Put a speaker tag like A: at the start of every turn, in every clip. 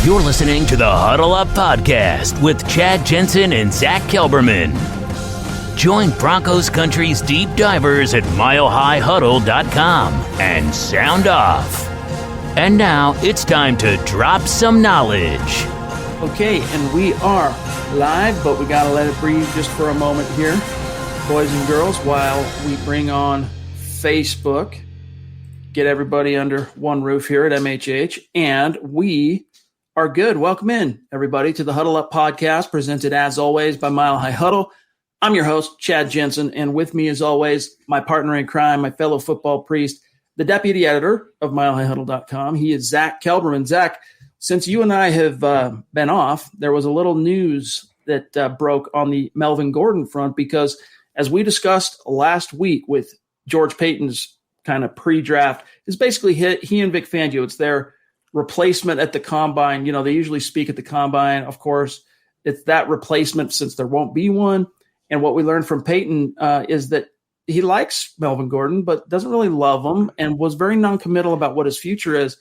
A: You're listening to the Huddle Up Podcast with Chad Jensen and Zack Kelberman. Join Broncos Country's deep divers at milehighhuddle.com and sound off. And now it's time to drop some knowledge.
B: Okay, and we are live, but we got to let it breathe just for a moment here, boys and girls, while we bring on Facebook, get everybody under one roof here at MHH, and we are good. Welcome in, everybody, to the Huddle Up Podcast, presented as always by Mile High Huddle. I'm your host, Chad Jensen, and with me, as always, my partner in crime, my fellow football priest, the deputy editor of milehighhuddle.com. He is Zack Kelberman. Zack, since you and I have been off, there was a little news that broke on the Melvin Gordon front because, as we discussed last week with George Paton's kind of pre-draft, it's basically he and Vic Fangio. It's their replacement at the combine. You know, they usually speak at the combine. Of course, it's that replacement since there won't be one. And what we learned from Paton is that he likes Melvin Gordon, but doesn't really love him and was very noncommittal about what his future is.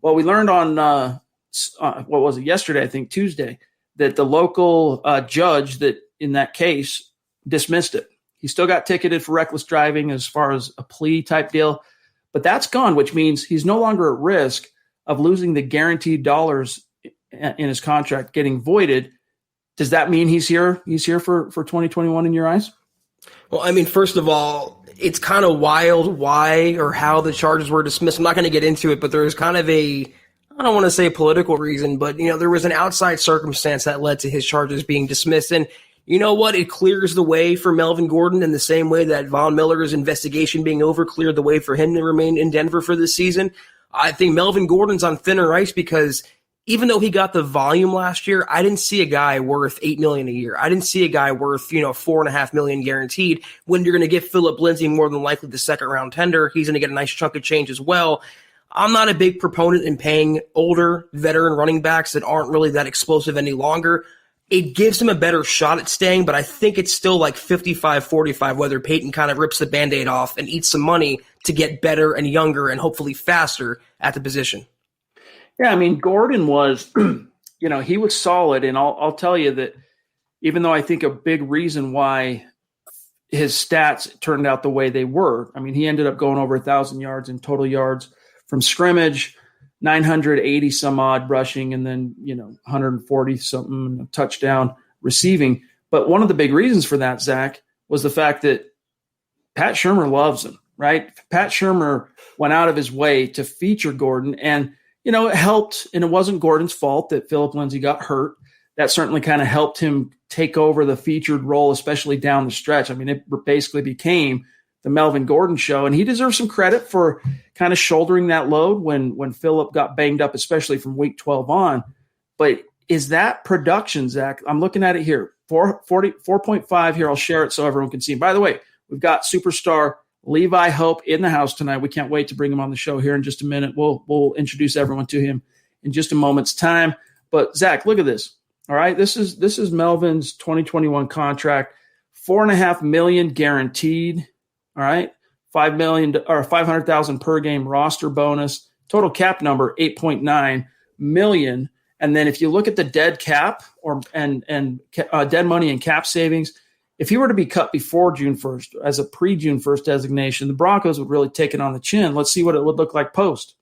B: Well, we learned on, what was it, yesterday, I think Tuesday, that the local judge that in that case dismissed it. He still got ticketed for reckless driving as far as a plea type deal, but that's gone, which means he's no longer at risk of losing the guaranteed dollars in his contract getting voided. Does that mean he's here? He's here for 2021 in your eyes?
C: Well, I mean, first of all, it's kind of wild why or how the charges were dismissed. I'm not going to get into it, but there's kind of I don't want to say political reason, but, you know, there was an outside circumstance that led to his charges being dismissed. And you know what? It clears the way for Melvin Gordon in the same way that Von Miller's investigation being over cleared the way for him to remain in Denver for this season. I think Melvin Gordon's on thinner ice because even though he got the volume last year, I didn't see a guy worth $8 million a year. I didn't see a guy worth, $4.5 million guaranteed. When you're going to get Philip Lindsay more than likely the second round tender, he's going to get a nice chunk of change as well. I'm not a big proponent in paying older veteran running backs that aren't really that explosive any longer. It gives him a better shot at staying, but I think it's still like 55-45, whether Paton kind of rips the Band-Aid off and eats some money to get better and younger and hopefully faster at the position.
B: Yeah, I mean, Gordon was, he was solid. And I'll tell you that even though I think a big reason why his stats turned out the way they were, I mean, he ended up going over 1,000 yards in total yards from scrimmage, 980 some odd rushing, and then, 140 something touchdown receiving. But one of the big reasons for that, Zach, was the fact that Pat Shurmur loves him, right? Pat Shurmur went out of his way to feature Gordon, and it helped, and it wasn't Gordon's fault that Philip Lindsay got hurt. That certainly kind of helped him take over the featured role, especially down the stretch. I mean, it basically became the Melvin Gordon show, and he deserves some credit for kind of shouldering that load when Philip got banged up, especially from week 12 on. But is that production, Zach? I'm looking at it here, 4.5 here. I'll share it so everyone can see. By the way, we've got superstar Levi Hope in the house tonight. We can't wait to bring him on the show here in just a minute. We'll introduce everyone to him in just a moment's time. But Zach, look at this. All right, this is Melvin's 2021 contract, $4.5 million guaranteed. All right, $5 million or $500,000 per game roster bonus. Total cap number $8.9 million. And then if you look at the dead cap and dead money and cap savings, if he were to be cut before June 1st as a pre-June 1st designation, the Broncos would really take it on the chin. Let's see what it would look like post.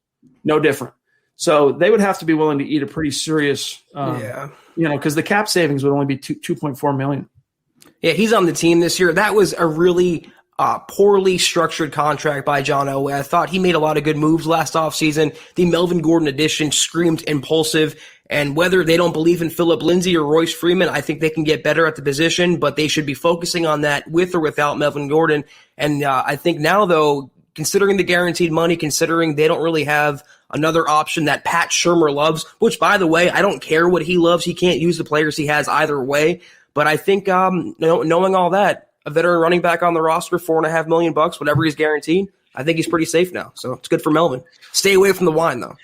B: No different. So they would have to be willing to eat a pretty serious, because the cap savings would only be $2.4 million.
C: Yeah, he's on the team this year. That was a really poorly structured contract by John Elway. I thought he made a lot of good moves last offseason. The Melvin Gordon addition screamed impulsive. And whether they don't believe in Philip Lindsay or Royce Freeman, I think they can get better at the position, but they should be focusing on that with or without Melvin Gordon. And I think now, though, considering the guaranteed money, considering they don't really have another option that Pat Shurmur loves, which, by the way, I don't care what he loves. He can't use the players he has either way. But I think knowing all that, a veteran running back on the roster, $4.5 million, whatever he's guaranteed, I think he's pretty safe now. So it's good for Melvin. Stay away from the wine, though.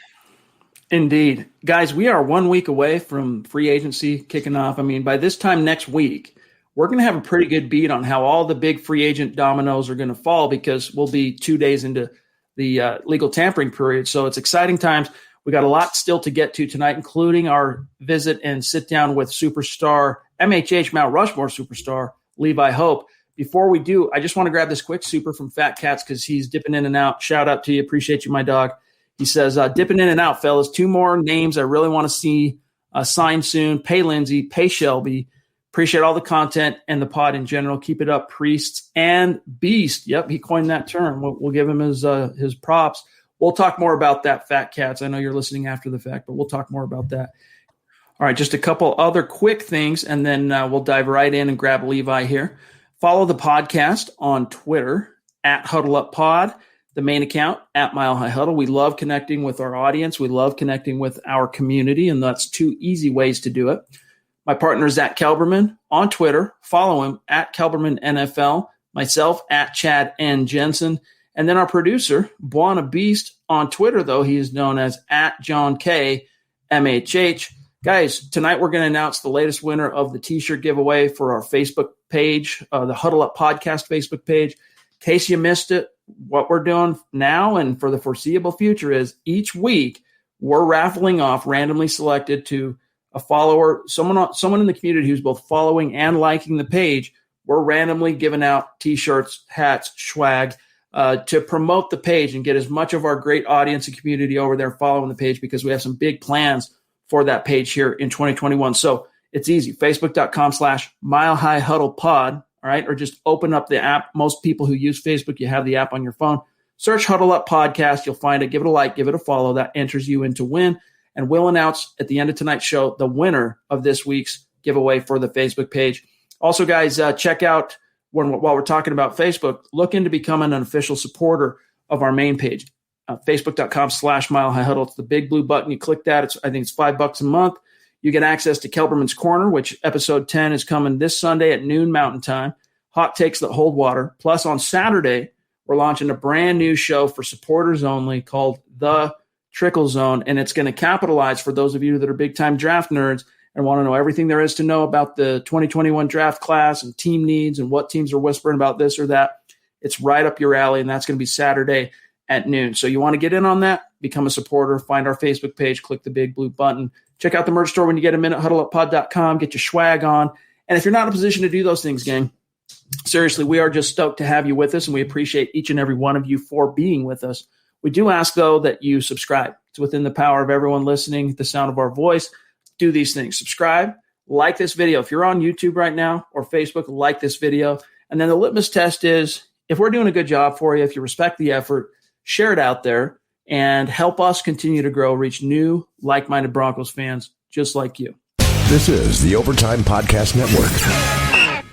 B: Indeed. Guys, we are 1 week away from free agency kicking off. I mean, by this time next week, we're going to have a pretty good beat on how all the big free agent dominoes are going to fall because we'll be 2 days into the legal tampering period. So it's exciting times. We got a lot still to get to tonight, including our visit and sit down with superstar MHH Mount Rushmore superstar Levi Hope. Before we do, I just want to grab this quick super from Fat Cats because he's dipping in and out. Shout out to you. Appreciate you, my dog. He says, dipping in and out, fellas. 2 more names I really want to see signed soon. Pay Lindsay, pay Shelby. Appreciate all the content and the pod in general. Keep it up, Priests and Beast. Yep, he coined that term. We'll give him his props. We'll talk more about that, Fat Cats. I know you're listening after the fact, but we'll talk more about that. All right, just a couple other quick things, and then we'll dive right in and grab Levi here. Follow the podcast on Twitter, @HuddleUpPod, the main account, @MileHighHuddle. We love connecting with our audience. We love connecting with our community, and that's 2 easy ways to do it. My partner, Zack Kelberman, on Twitter. Follow him, @KelbermanNFL. Myself, @Chad N. Jensen. And then our producer, Buana Beast, on Twitter, though, he is known as @JohnKMHH. Guys, tonight we're going to announce the latest winner of the T-shirt giveaway for our Facebook page, the Huddle Up Podcast Facebook page. In case you missed it, what we're doing now and for the foreseeable future is each week we're raffling off randomly selected to a follower, someone in the community who's both following and liking the page. We're randomly giving out T-shirts, hats, swag to promote the page and get as much of our great audience and community over there following the page because we have some big plans for that page here in 2021. So it's easy. Facebook.com/MileHighHuddlePod. All right. Or just open up the app. Most people who use Facebook, you have the app on your phone. Search Huddle Up Podcast. You'll find it. Give it a like. Give it a follow. That enters you in to win. And we'll announce at the end of tonight's show the winner of this week's giveaway for the Facebook page. Also, guys, check out while we're talking about Facebook, look into becoming an official supporter of our main page. Facebook.com/MileHighHuddle. It's the big blue button. You click that. I think it's $5 a month. You get access to Kelberman's Corner, which episode 10 is coming this Sunday at noon Mountain Time. Hot takes that hold water. Plus, on Saturday, we're launching a brand new show for supporters only called The Trickle Zone, and it's going to capitalize for those of you that are big-time draft nerds and want to know everything there is to know about the 2021 draft class and team needs and what teams are whispering about this or that. It's right up your alley, and that's going to be Saturday at noon. So you want to get in on that, become a supporter, find our Facebook page, click the big blue button. Check out the merch store when you get a minute, huddleuppod.com, get your swag on. And if you're not in a position to do those things, gang, seriously, we are just stoked to have you with us, and we appreciate each and every one of you for being with us. We do ask, though, that you subscribe. It's within the power of everyone listening, the sound of our voice. Do these things. Subscribe, like this video. If you're on YouTube right now or Facebook, like this video. And then the litmus test is, if we're doing a good job for you, if you respect the effort, share it out there and help us continue to grow, reach new, like-minded Broncos fans just like you.
D: This is the Overtime Podcast Network.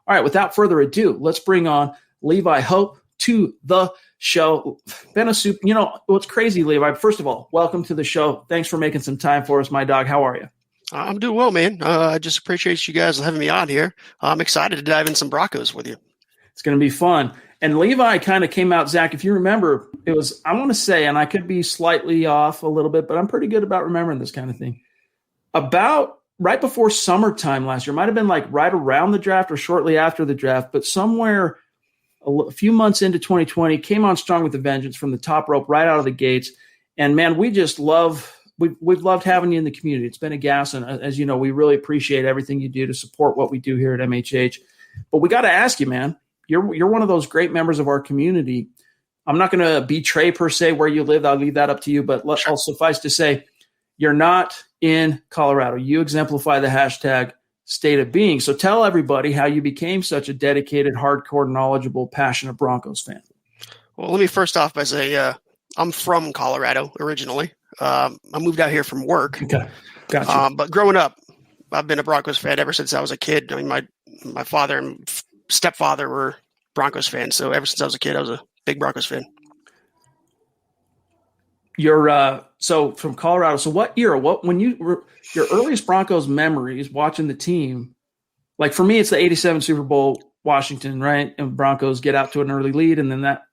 B: All right, without further ado, let's bring on Levi Hope to the show. What's crazy, Levi? First of all, welcome to the show. Thanks for making some time for us, my dog. How are you?
E: I'm doing well, man. I just appreciate you guys having me on here. I'm excited to dive in some Broncos with you.
B: It's going to be fun. And Levi kind of came out, Zach, if you remember, it was, I want to say, and I could be slightly off a little bit, but I'm pretty good about remembering this kind of thing. About right before summertime last year, might have been like right around the draft or shortly after the draft, but somewhere a few months into 2020, came on strong with a vengeance from the top rope right out of the gates. And, man, we just we've loved having you in the community. It's been a gas, and as you know, we really appreciate everything you do to support what we do here at MHH. But we got to ask you, man, you're one of those great members of our community. I'm not going to betray per se where you live. I'll leave that up to you. But I'll suffice to say, you're not in Colorado. You exemplify the hashtag state of being. So tell everybody how you became such a dedicated, hardcore, knowledgeable, passionate Broncos fan.
E: Well, let me first off by say I'm from Colorado originally. I moved out here from work.
B: Okay, gotcha.
E: But growing up, I've been a Broncos fan ever since I was a kid. I mean, my father and stepfather were Broncos fans, so ever since I was a kid, I was a big Broncos fan.
B: You're so from Colorado. So what era? When you were your earliest Broncos memories watching the team? Like for me, it's the '87 Super Bowl, Washington, right? And Broncos get out to an early lead, and then that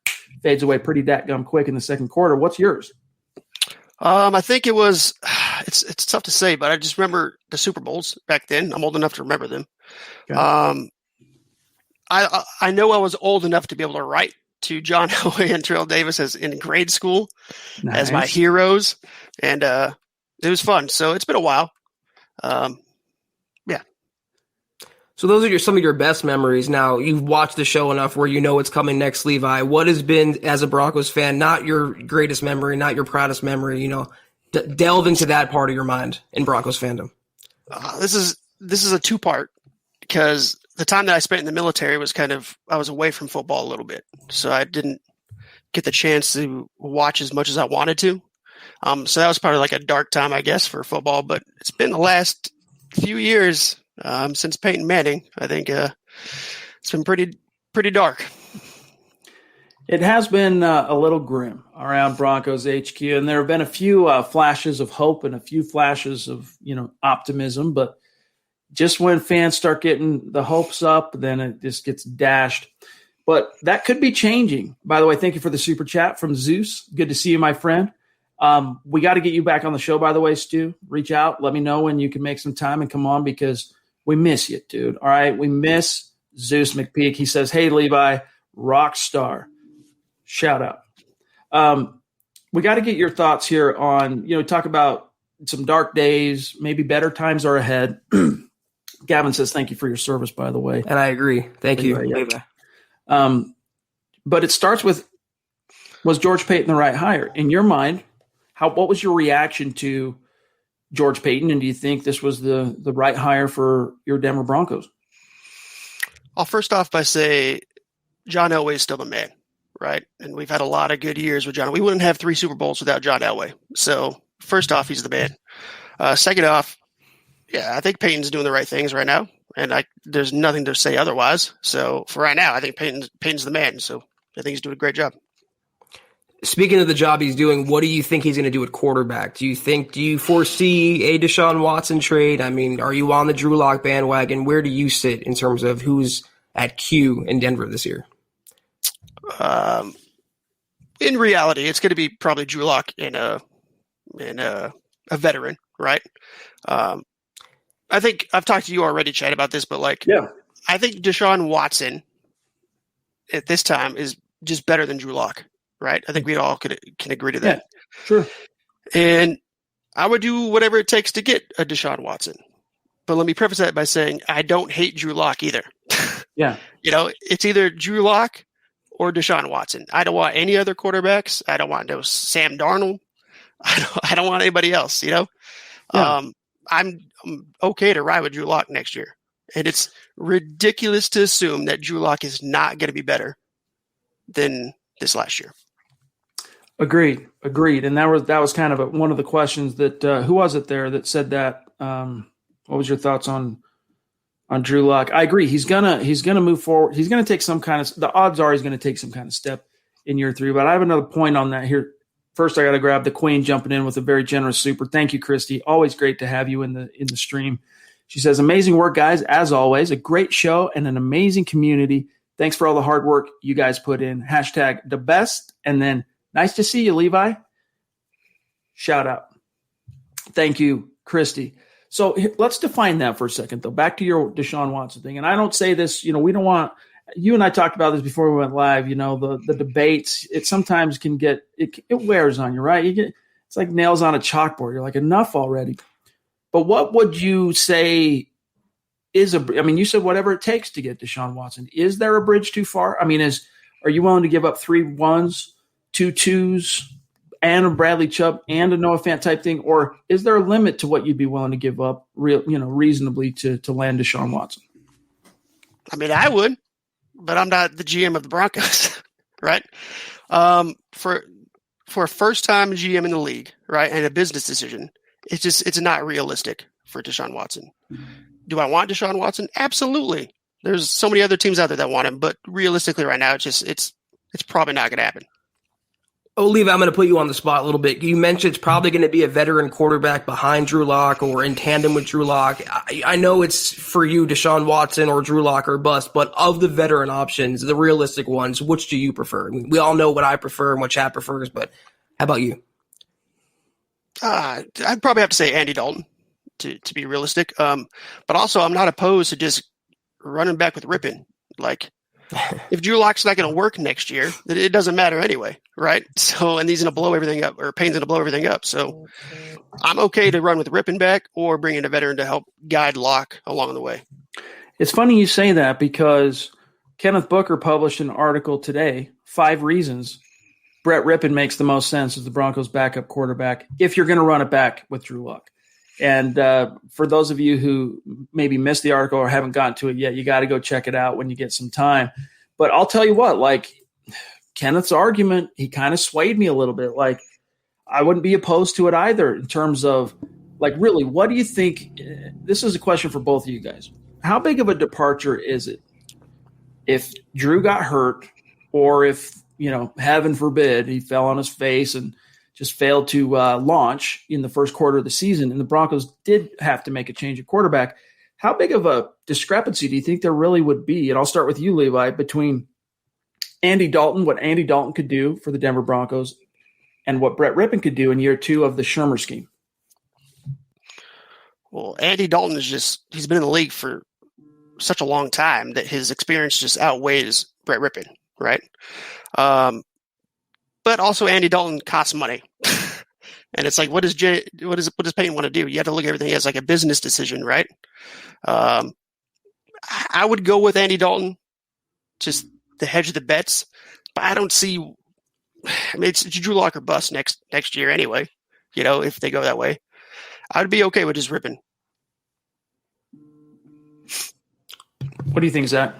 B: fades away pretty dadgum quick in the second quarter. What's yours?
E: I think it was. It's tough to say, but I just remember the Super Bowls back then. I'm old enough to remember them. I know I was old enough to be able to write to John Elway and Terrell Davis as in grade school as my
B: Nice.
E: heroes, and it was fun. So it's been a while. Yeah.
C: So those are some of your best memories. Now, you've watched the show enough where you know what's coming next, Levi. What has been, as a Broncos fan, not your greatest memory, not your proudest memory, delve into that part of your mind in Broncos fandom.
E: This is a two-part, because the time that I spent in the military was I was away from football a little bit. So I didn't get the chance to watch as much as I wanted to. So that was probably like a dark time, I guess, for football. But it's been the last few years since Peyton Manning. I think it's been pretty dark.
B: It has been a little grim around Broncos HQ, and there have been a few flashes of hope and a few flashes of optimism. But just when fans start getting the hopes up, then it just gets dashed. But that could be changing. By the way, thank you for the super chat from Zeus. Good to see you, my friend. We got to get you back on the show, by the way, Stu. Reach out. Let me know when you can make some time and come on, because we miss you, dude. All right? We miss Zeus McPeak. He says, hey, Levi, rock star. Shout out. We got to get your thoughts here on, talk about some dark days, maybe better times are ahead. Gavin says, thank you for your service, by the way.
C: And I agree. Thank you, Levi.
B: But it starts with, was George Payton the right hire? In your mind, what was your reaction to George Payton, and do you think this was the right hire for your Denver Broncos?
E: I'll first off by say John Elway is still the man, right? And we've had a lot of good years with John. We wouldn't have 3 Super Bowls without John Elway. So first off, he's the man. Second off, yeah, I think Peyton's doing the right things right now, and there's nothing to say otherwise. So for right now, I think Peyton's the man. So I think he's doing a great job.
C: Speaking of the job he's doing, what do you think he's going to do at quarterback? Do you foresee a Deshaun Watson trade? I mean, are you on the Drew Lock bandwagon? Where do you sit in terms of who's at Q in Denver this year?
E: In reality, it's going to be probably Drew Lock and a veteran, right? I think I've talked to you already, Chad, about this, but I think Deshaun Watson at this time is just better than Drew Lock, right? I think we all can agree to that.
B: Yeah, sure.
E: And I would do whatever it takes to get a Deshaun Watson. But let me preface that by saying I don't hate Drew Lock either.
B: Yeah.
E: It's either Drew Lock or Deshaun Watson. I don't want any other quarterbacks. I don't want no Sam Darnold. I don't want anybody else, Yeah. I'm okay to ride with Drew Lock next year. And it's ridiculous to assume that Drew Lock is not going to be better than this last year.
B: Agreed. And that was kind of one of the questions that who was it there that said that? What was your thoughts on Drew Lock? I agree. He's gonna move forward. He's gonna take some kind of. The odds are he's gonna take some kind of step in year 3. But I have another point on that here. First, I got to grab the Queen jumping in with a very generous super. Thank you, Christy. Always great to have you in the stream. She says, amazing work, guys. As always, a great show and an amazing community. Thanks for all the hard work you guys put in. # the best. And then nice to see you, Levi. Shout out. Thank you, Christy. So let's define that for a second, though. Back to your Deshaun Watson thing. And I don't say this, we don't want – you and I talked about this before we went live, the debates. It sometimes can get – it wears on you, right? It's like nails on a chalkboard. You're like, enough already. But what would you say is you said whatever it takes to get Deshaun Watson. Is there a bridge too far? I mean, are you willing to give up 3 1s, 2 2s, and a Bradley Chubb and a Noah Fant type thing? Or is there a limit to what you'd be willing to give up reasonably to land Deshaun Watson?
E: I mean, I would, but I'm not the GM of the Broncos, right? For a first-time GM in the league, right, and a business decision, it's not realistic for Deshaun Watson. Do I want Deshaun Watson? Absolutely. There's so many other teams out there that want him, but realistically right now, it's probably not going to happen.
C: Oh, Levi, I'm going to put you on the spot a little bit. You mentioned it's probably going to be a veteran quarterback behind Drew Lock or in tandem with Drew Lock. I know it's for you, Deshaun Watson or Drew Lock or bust, but of the veteran options, the realistic ones, which do you prefer? I mean, we all know what I prefer and what Chad prefers, but how about you?
E: I'd probably have to say Andy Dalton to be realistic. But also I'm not opposed to just running back with Rippon. Like if Drew Lock's not going to work next year, it doesn't matter anyway, right? So, and he's going to blow everything up, or Payne's going to blow everything up. So I'm okay to run with Rippon back or bring in a veteran to help guide Lock along the way.
B: It's funny you say that because Kenneth Booker published an article today, 5 reasons Brett Rippon makes the most sense as the Broncos' backup quarterback if you're going to run it back with Drew Lock. And for those of you who maybe missed the article or haven't gotten to it yet, you got to go check it out when you get some time. But I'll tell you what, like Kenneth's argument, he kind of swayed me a little bit. Like I wouldn't be opposed to it either in terms of like, really, what do you think? This is a question for both of you guys. How big of a departure is it if Drew got hurt or if, heaven forbid, he fell on his face and just failed to launch in the first quarter of the season, and the Broncos did have to make a change at quarterback? How big of a discrepancy do you think there really would be? And I'll start with you, Levi, between Andy Dalton, what Andy Dalton could do for the Denver Broncos, and what Brett Rippon could do in year 2 of the Shermer scheme.
E: Well, Andy Dalton he's been in the league for such a long time that his experience just outweighs Brett Rippon, right? But also Andy Dalton costs money. And it's like, what does Payton want to do? You have to look at everything as like a business decision, right? I would go with Andy Dalton, just to hedge the bets, but I don't see. I mean, it's Drew Lock or bust next year anyway. If they go that way, I'd be okay with just Rippon.
B: What do you think, Zach?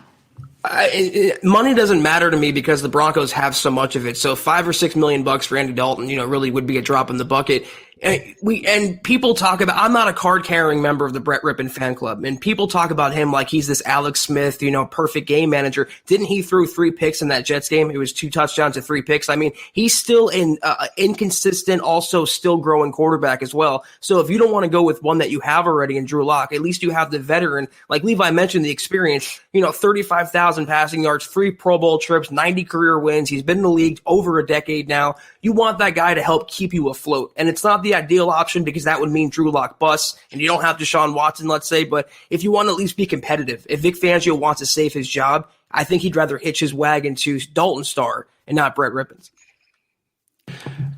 C: Money doesn't matter to me because the Broncos have so much of it. So $5 or $6 million for Andy Dalton, really would be a drop in the bucket. And people talk about, I'm not a card carrying member of the Brett Rippon fan club, and people talk about him like he's this Alex Smith, perfect game manager. Didn't he throw 3 picks in that Jets game? It was 2 touchdowns and 3 picks. I mean, he's still an inconsistent, also still growing quarterback as well. So if you don't want to go with one that you have already in Drew Lock, at least you have the veteran, like Levi mentioned, the experience, 35,000 passing yards, 3 Pro Bowl trips, 90 career wins. He's been in the league over a decade now. You want that guy to help keep you afloat. And it's not the ideal option because that would mean Drew Lock busts and you don't have Deshaun Watson, let's say. But if you want to at least be competitive, if Vic Fangio wants to save his job, I think he'd rather hitch his wagon to Dalton Starr and not Brett Rippon's.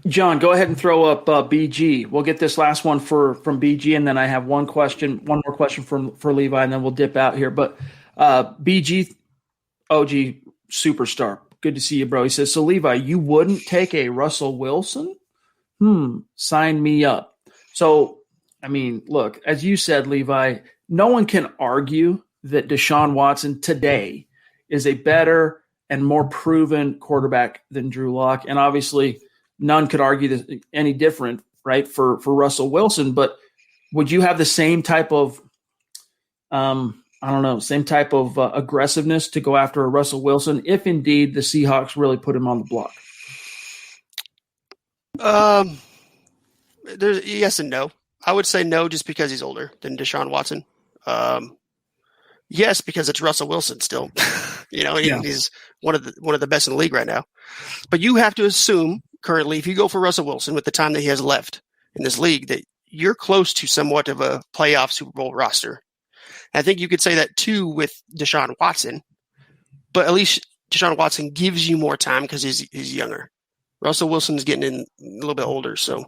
B: John, go ahead and throw up BG. We'll get this last one from BG, and then I have one more question for Levi, and then we'll dip out here. But BG, OG Superstar, good to see you, bro. He says, so Levi, you wouldn't take a Russell Wilson? Sign me up. So, I mean, look, as you said, Levi, no one can argue that Deshaun Watson today is a better and more proven quarterback than Drew Lock. And obviously, none could argue that any different, right, for Russell Wilson. But would you have the same type of, aggressiveness to go after a Russell Wilson if indeed the Seahawks really put him on the block?
E: There's yes and no. I would say no just because he's older than Deshaun Watson. Yes, because it's Russell Wilson still. He's one of the best in the league right now. But you have to assume currently, if you go for Russell Wilson with the time that he has left in this league, that you're close to somewhat of a playoff Super Bowl roster. And I think you could say that too with Deshaun Watson, but at least Deshaun Watson gives you more time because he's younger. Russell Wilson's getting in a little bit older, so.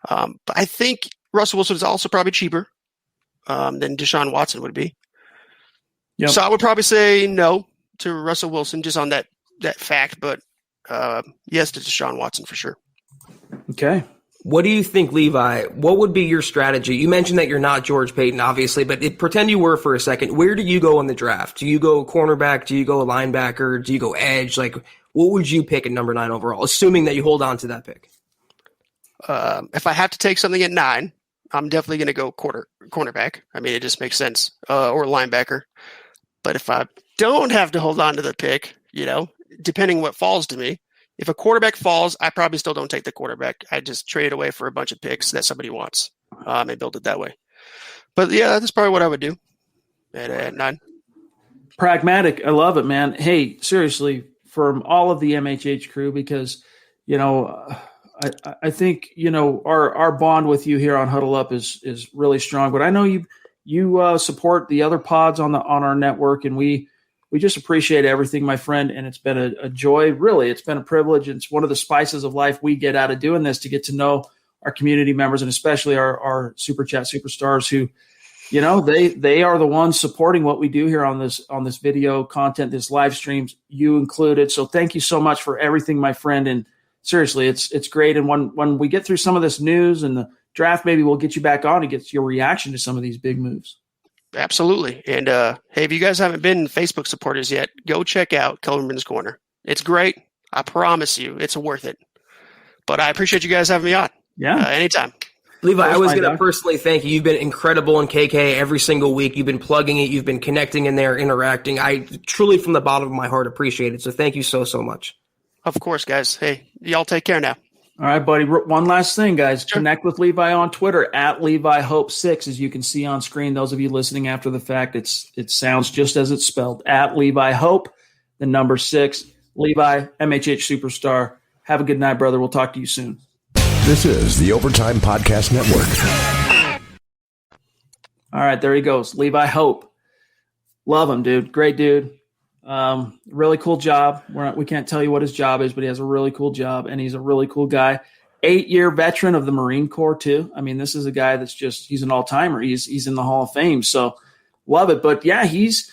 E: But I think Russell Wilson is also probably cheaper than Deshaun Watson would be. Yep. So I would probably say no to Russell Wilson just on that fact, but yes to Deshaun Watson for sure.
B: Okay.
C: What do you think, Levi? What would be your strategy? You mentioned that you're not George Paton, obviously, but pretend you were for a second. Where do you go in the draft? Do you go cornerback? Do you go linebacker? Do you go edge? Like, what would you pick at number 9 overall, assuming that you hold on to that pick?
E: If I have to take something at 9, I'm definitely going to go cornerback. I mean, it just makes sense, or linebacker. But if I don't have to hold on to the pick, depending what falls to me, if a quarterback falls, I probably still don't take the quarterback. I just trade it away for a bunch of picks that somebody wants and build it that way. But yeah, that's probably what I would do at 9.
B: Pragmatic. I love it, man. Hey, seriously, from all of the MHH crew, because, I think, our bond with you here on Huddle Up is really strong, but I know you support the other pods on our network, and we we just appreciate everything, my friend. And it's been a joy. Really, it's been a privilege. It's one of the spices of life we get out of doing this, to get to know our community members, and especially our Super Chat superstars who, they are the ones supporting what we do here on this video content, this live streams, you included. So thank you so much for everything, my friend. And seriously, it's great. And when we get through some of this news and the draft, maybe we'll get you back on and get your reaction to some of these big moves.
E: Absolutely. And hey, if you guys haven't been Facebook supporters yet, go check out Kelberman's Corner. It's great. I promise you, it's worth it. But I appreciate you guys having me on.
B: Yeah.
E: Anytime.
C: Levi, I was going to personally thank you. You've been incredible in KK every single week. You've been plugging it. You've been connecting in there, interacting. I truly, from the bottom of my heart, appreciate it. So thank you so much.
E: Of course, guys. Hey, y'all take care now.
B: All right, buddy. One last thing, guys. Sure. Connect with Levi on Twitter at Levi Hope 6, as you can see on screen. Those of you listening after the fact, it sounds just as it's spelled, at Levi Hope, the number 6. Levi, MHH Superstar. Have a good night, brother. We'll talk to you soon.
D: This is the Overtime Podcast Network.
B: All right, there he goes. Levi Hope. Love him, dude. Great dude. Really cool job. We can't tell you what his job is, but he has a really cool job, and he's a really cool guy. 8-year veteran of the Marine Corps, too. I mean, this is a guy that's he's an all-timer. He's in the Hall of Fame, so love it. But, yeah, he's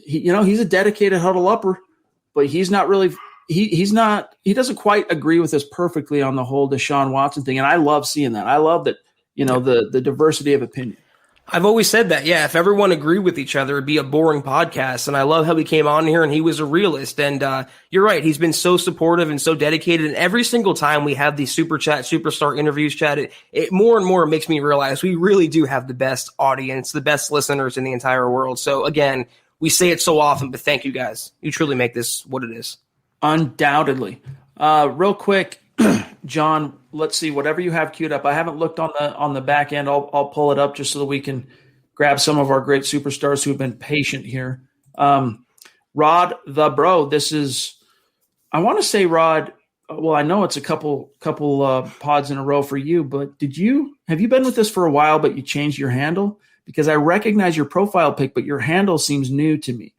B: a dedicated huddle upper, but he's not really – he doesn't quite agree with us perfectly on the whole Deshaun Watson thing, and I love seeing that. I love that, the diversity of opinion.
C: I've always said that, yeah, if everyone agreed with each other, it'd be a boring podcast. And I love how he came on here and he was a realist. And you're right, he's been so supportive and so dedicated. And every single time we have these Super Chat, Superstar interviews, Chad, it more and more makes me realize we really do have the best audience, the best listeners in the entire world. So again, we say it so often, but thank you guys. You truly make this what it is.
B: Undoubtedly. Real quick, John, let's see, whatever you have queued up. I haven't looked on the back end. I'll pull it up just so that we can grab some of our great superstars who have been patient here. Rod the Bro, I want to say, Rod, well, I know it's a couple pods in a row for you, but have you been with us for a while, but you changed your handle? Because I recognize your profile pic, but your handle seems new to me.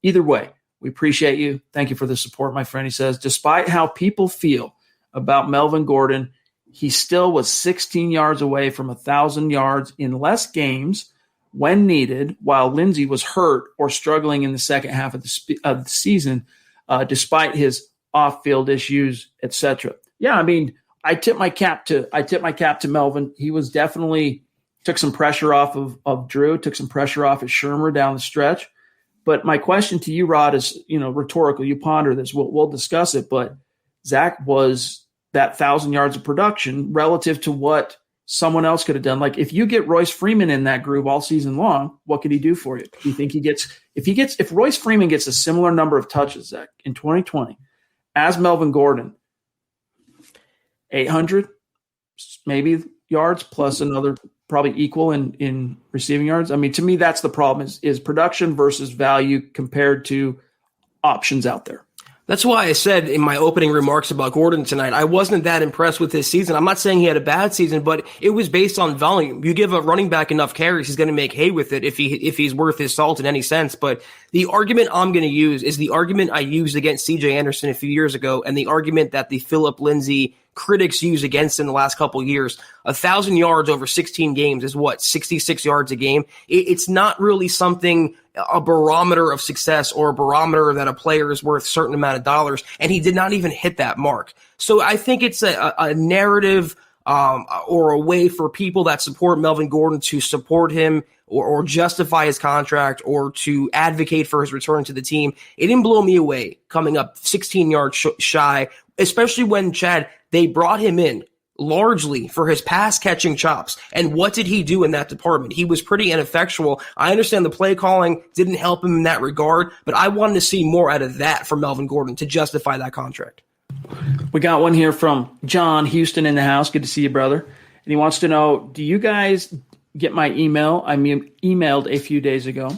B: Either way, we appreciate you. Thank you for the support, my friend. He says, despite how people feel about Melvin Gordon, he still was 16 yards away from 1,000 yards in less games when needed, while Lindsey was hurt or struggling in the second half of the season, despite his off-field issues, etc. Yeah, I mean, I tip my cap to Melvin. He was definitely took some pressure off of Drew, took some pressure off of Shermer down the stretch. But my question to you, Rod, is, rhetorical. You ponder this. We'll discuss it. But Zach was that 1,000 yards of production relative to what someone else could have done. Like, if you get Royce Freeman in that groove all season long, what could he do for you? Do you think if Royce Freeman gets a similar number of touches, Zach, in 2020 as Melvin Gordon, 800 maybe yards plus another probably equal in receiving yards? I mean, to me, that's the problem is production versus value compared to options out there.
C: That's why I said in my opening remarks about Gordon tonight, I wasn't that impressed with his season. I'm not saying he had a bad season, but it was based on volume. You give a running back enough carries, he's going to make hay with it if he's worth his salt in any sense. But the argument I'm going to use is the argument I used against C.J. Anderson a few years ago, and the argument that the Phillip Lindsay critics use against in the last couple of years. 1,000 yards over 16 games is 66 yards a game. It's not really something, a barometer of success or a barometer that a player is worth a certain amount of dollars, and he did not even hit that mark. So I think it's a narrative or a way for people that support Melvin Gordon to support him or justify his contract or to advocate for his return to the team. It didn't blow me away coming up 16 yards shy, especially when, Chad, they brought him in largely for his pass-catching chops. And what did he do in that department? He was pretty ineffectual. I understand the play calling didn't help him in that regard, but I wanted to see more out of that from Melvin Gordon to justify that contract.
B: We got one here from John Houston in the house. Good to see you, brother. And he wants to know, do you guys get my email? I emailed a few days ago.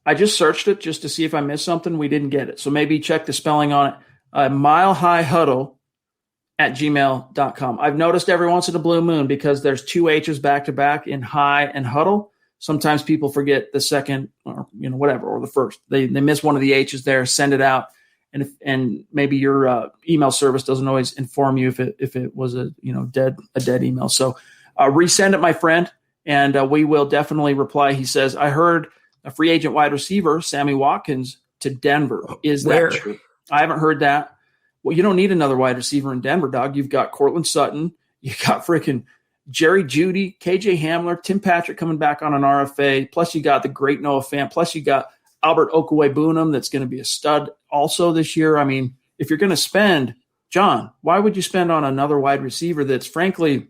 B: I just searched it just to see if I missed something. We didn't get it. So maybe check the spelling on it. milehighhuddle@gmail.com. I've noticed every once in a blue moon because there's two H's back to back in high and huddle. sometimes people forget the second or, whatever, or the first. They miss one of the H's there, send it out. And maybe your email service doesn't always inform you if it was a dead email. So resend it, my friend, and we will definitely reply. He says, I heard a free agent wide receiver, Sammy Watkins, to Denver. Is that true? I haven't heard that. Well, you don't need another wide receiver in Denver, dog. You've got Cortland Sutton. You got freaking Jerry Jeudy, KJ Hamler, Tim Patrick coming back on an RFA. Plus you got the great Noah Fant. Plus you got Albert Okwuegbunam, that's going to be a stud also this year. I mean, if you're going to spend, John, why would you spend on another wide receiver that's frankly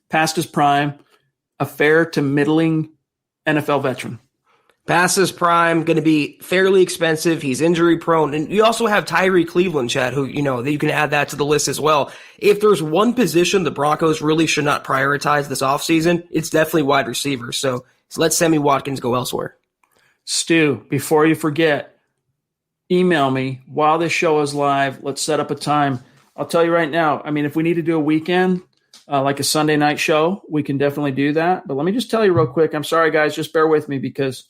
B: past his prime, a fair to middling NFL veteran?
C: Past his prime, going to be fairly expensive. He's injury prone. And you also have Tyree Cleveland, Chad, who, you can add that to the list as well. If there's one position the Broncos really should not prioritize this offseason, it's definitely wide receiver. So let Sammy Watkins go elsewhere.
B: Stu, before you forget, email me while this show is live. Let's set up a time. I'll tell you right now, I mean, if we need to do a weekend, like a Sunday night show, we can definitely do that. But let me just tell you real quick. I'm sorry, guys. Just bear with me because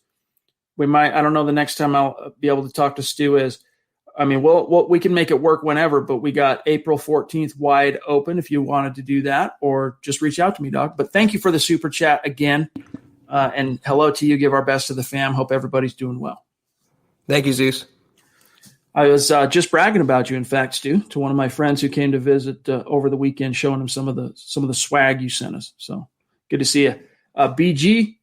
B: I don't know the next time I'll be able to talk to Stu is. I mean, we can make it work whenever, but we got April 14th wide open if you wanted to do that, or just reach out to me, Doc. But thank you for the super chat again. And hello to you. Give our best to the fam. Hope everybody's doing well.
C: Thank you, Zeus.
B: I was just bragging about you, in fact, Stu, to one of my friends who came to visit over the weekend, showing him some of the swag you sent us. So good to see you. BG,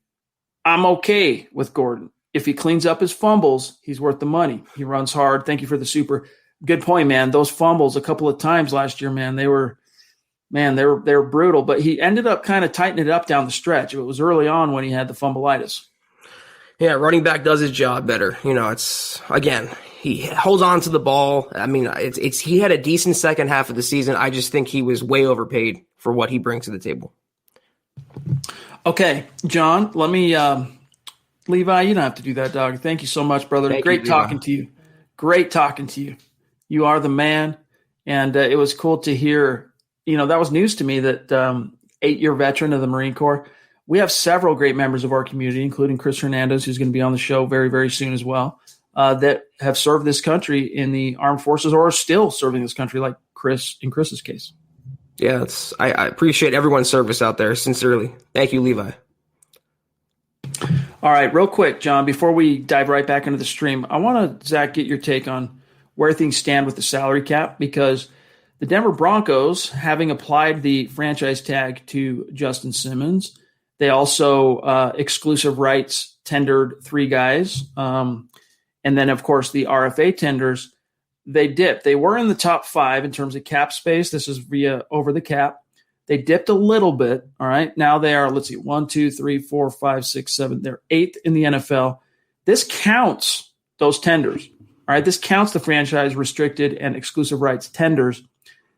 B: I'm okay with Gordon. If he cleans up his fumbles, he's worth the money. He runs hard. Thank you for the super. Good point, man. Those fumbles a couple of times last year, man, they were brutal. But he ended up kind of tightening it up down the stretch. It was early on when he had the fumbleitis.
C: Yeah, running back does his job better. He holds on to the ball. I mean, he had a decent second half of the season. I just think he was way overpaid for what he brings to the table.
B: Okay, John, let me Levi, you don't have to do that, dog. Thank you so much, brother. Great talking to you. Great talking to you. You are the man. And it was cool to hear, that was news to me that 8-year veteran of the Marine Corps. We have several great members of our community, including Chris Hernandez, who's going to be on the show very, very soon as well, that have served this country in the armed forces or are still serving this country, like Chris in Chris's case.
C: Yeah, I appreciate everyone's service out there, sincerely. Thank you, Levi.
B: All right, real quick, John, before we dive right back into the stream, I want to, Zach, get your take on where things stand with the salary cap, because the Denver Broncos, having applied the franchise tag to Justin Simmons, they also exclusive rights tendered 3 guys. And then, of course, the RFA tenders, they dipped. They were in the top 5 in terms of cap space. This is via over the cap. They dipped a little bit. All right. Now they are, 1, 2, 3, 4, 5, 6, 7. They're 8th in the NFL. This counts those tenders. All right. This counts the franchise restricted and exclusive rights tenders.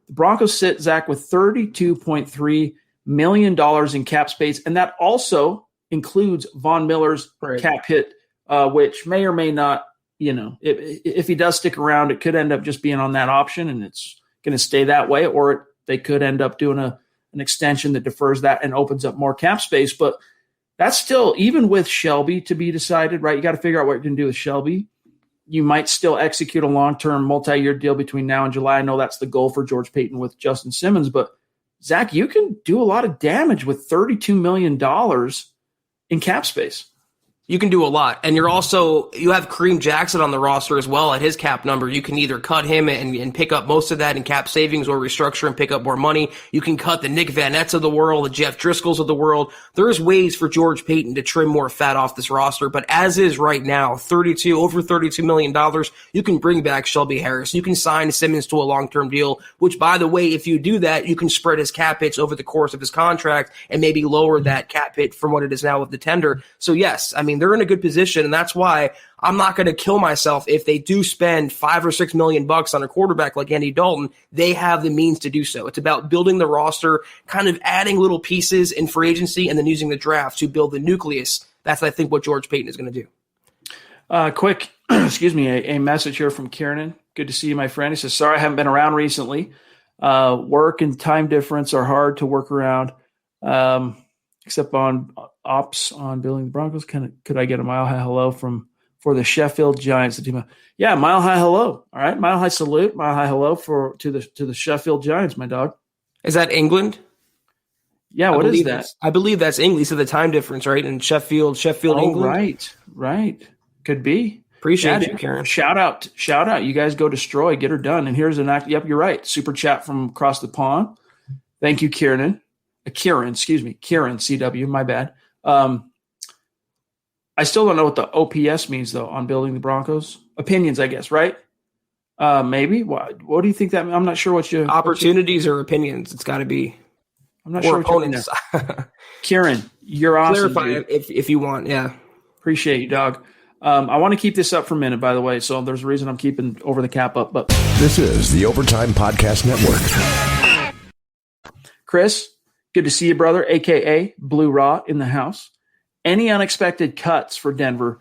B: The Broncos sit, Zach, with $32.3 million in cap space. And that also includes Von Miller's cap hit, which may or may not, if he does stick around, it could end up just being on that option and it's going to stay that way. Or they could end up doing an extension that defers that and opens up more cap space. But that's still, even with Shelby to be decided, right? You got to figure out what you're going to do with Shelby. You might still execute a long-term multi-year deal between now and July. I know that's the goal for George Payton with Justin Simmons, but Zach, you can do a lot of damage with $32 million in cap space.
C: You can do a lot. And you have Kareem Jackson on the roster as well at his cap number. You can either cut him and pick up most of that in cap savings or restructure and pick up more money. You can cut the Nick Van Nets of the world, the Jeff Driscolls of the world. There's ways for George Payton to trim more fat off this roster. But as is right now, over $32 million, you can bring back Shelby Harris. You can sign Simmons to a long-term deal, which, by the way, if you do that, you can spread his cap hits over the course of his contract and maybe lower that cap hit from what it is now with the tender. So, yes, I mean, they're in a good position, and that's why I'm not going to kill myself if they do spend $5 or $6 million on a quarterback like Andy Dalton. They have the means to do so. It's about building the roster, kind of adding little pieces in free agency, and then using the draft to build the nucleus. That's, I think, what George Payton is going to do.
B: Quick, a message here from Kieran. Good to see you, my friend. He says, sorry I haven't been around recently. Work and time difference are hard to work around. except on ops on building the Broncos. Could I get a mile high hello for the Sheffield Giants? The team, yeah, mile high hello. All right, mile high salute, mile high hello to the Sheffield Giants, my dog.
C: Is that England?
B: Yeah, what is that?
C: I believe that's English. So the time difference, right? In Sheffield, England.
B: Right. Could be.
C: Appreciate you, Karen.
B: Shout out. You guys go destroy, get her done. And here's an act. Yep, you're right. Super chat from across the pond. Thank you, Kieran. Kieran, CW, my bad. I still don't know what the OPS means, though, on building the Broncos. Opinions, I guess, right? Maybe. What do you think that means? I'm not sure what you...
C: Opportunities or opinions. It's got to be...
B: I'm not sure what you mean there. Kieran, you're awesome.
C: Clarify if you want, yeah.
B: Appreciate you, dog. I want to keep this up for a minute, by the way, so there's a reason I'm keeping Over the Cap up. But
D: this is the Overtime Podcast Network.
B: Chris, good to see you, brother, a.k.a. Blue Raw in the house. Any unexpected cuts for Denver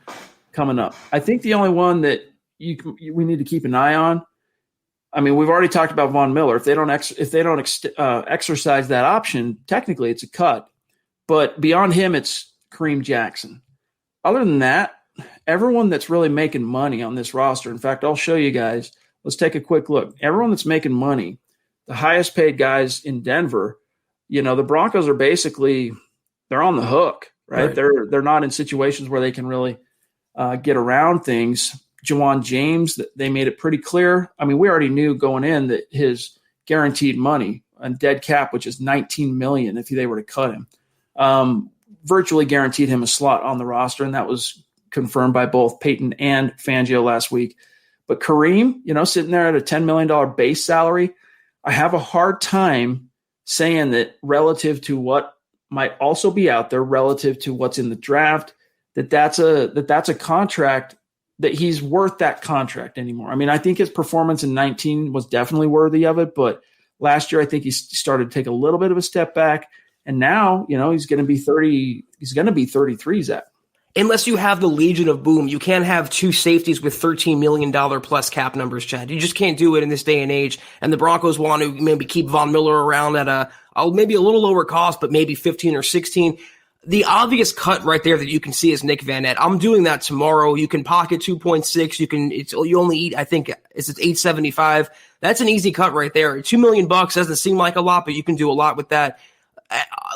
B: coming up? I think the only one that we need to keep an eye on, I mean, we've already talked about Von Miller. If they don't exercise that option, technically it's a cut. But beyond him, it's Kareem Jackson. Other than that, everyone that's really making money on this roster, in fact, I'll show you guys. Let's take a quick look. Everyone that's making money, the highest paid guys in Denver, the Broncos are basically, they're on the hook, right? They're not in situations where they can really get around things. Juwan James, they made it pretty clear. I mean, we already knew going in that his guaranteed money and dead cap, which is $19 million if they were to cut him, virtually guaranteed him a slot on the roster, and that was confirmed by both Peyton and Fangio last week. But Kareem, sitting there at a $10 million base salary, I have a hard time saying that relative to what might also be out there, relative to what's in the draft, that's a contract that he's worth that contract anymore. I mean, I think his performance in 19 was definitely worthy of it, but last year I think he started to take a little bit of a step back, and now, he's going to be 30. He's going to be 33, Zach.
C: Unless you have the Legion of Boom, you can't have two safeties with $13 million plus cap numbers, Chad. You just can't do it in this day and age. And the Broncos want to maybe keep Von Miller around at maybe a little lower cost, but maybe 15 or 16. The obvious cut right there that you can see is Nick Vannett. I'm doing that tomorrow. You can pocket 2.6. You only eat, I think, it's $875. That's an easy cut right there. $2 million doesn't seem like a lot, but you can do a lot with that.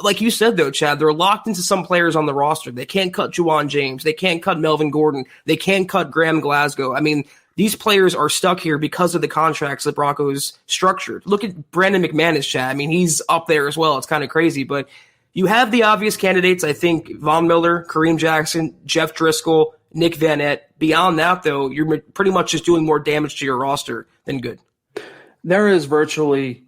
C: Like you said, though, Chad, they're locked into some players on the roster. They can't cut Juwan James. They can't cut Melvin Gordon. They can't cut Graham Glasgow. I mean, these players are stuck here because of the contracts the Broncos structured. Look at Brandon McManus, Chad. I mean, he's up there as well. It's kind of crazy, but you have the obvious candidates. I think Von Miller, Kareem Jackson, Jeff Driscoll, Nick Vannett. Beyond that, though, you're pretty much just doing more damage to your roster than good.
B: There is virtually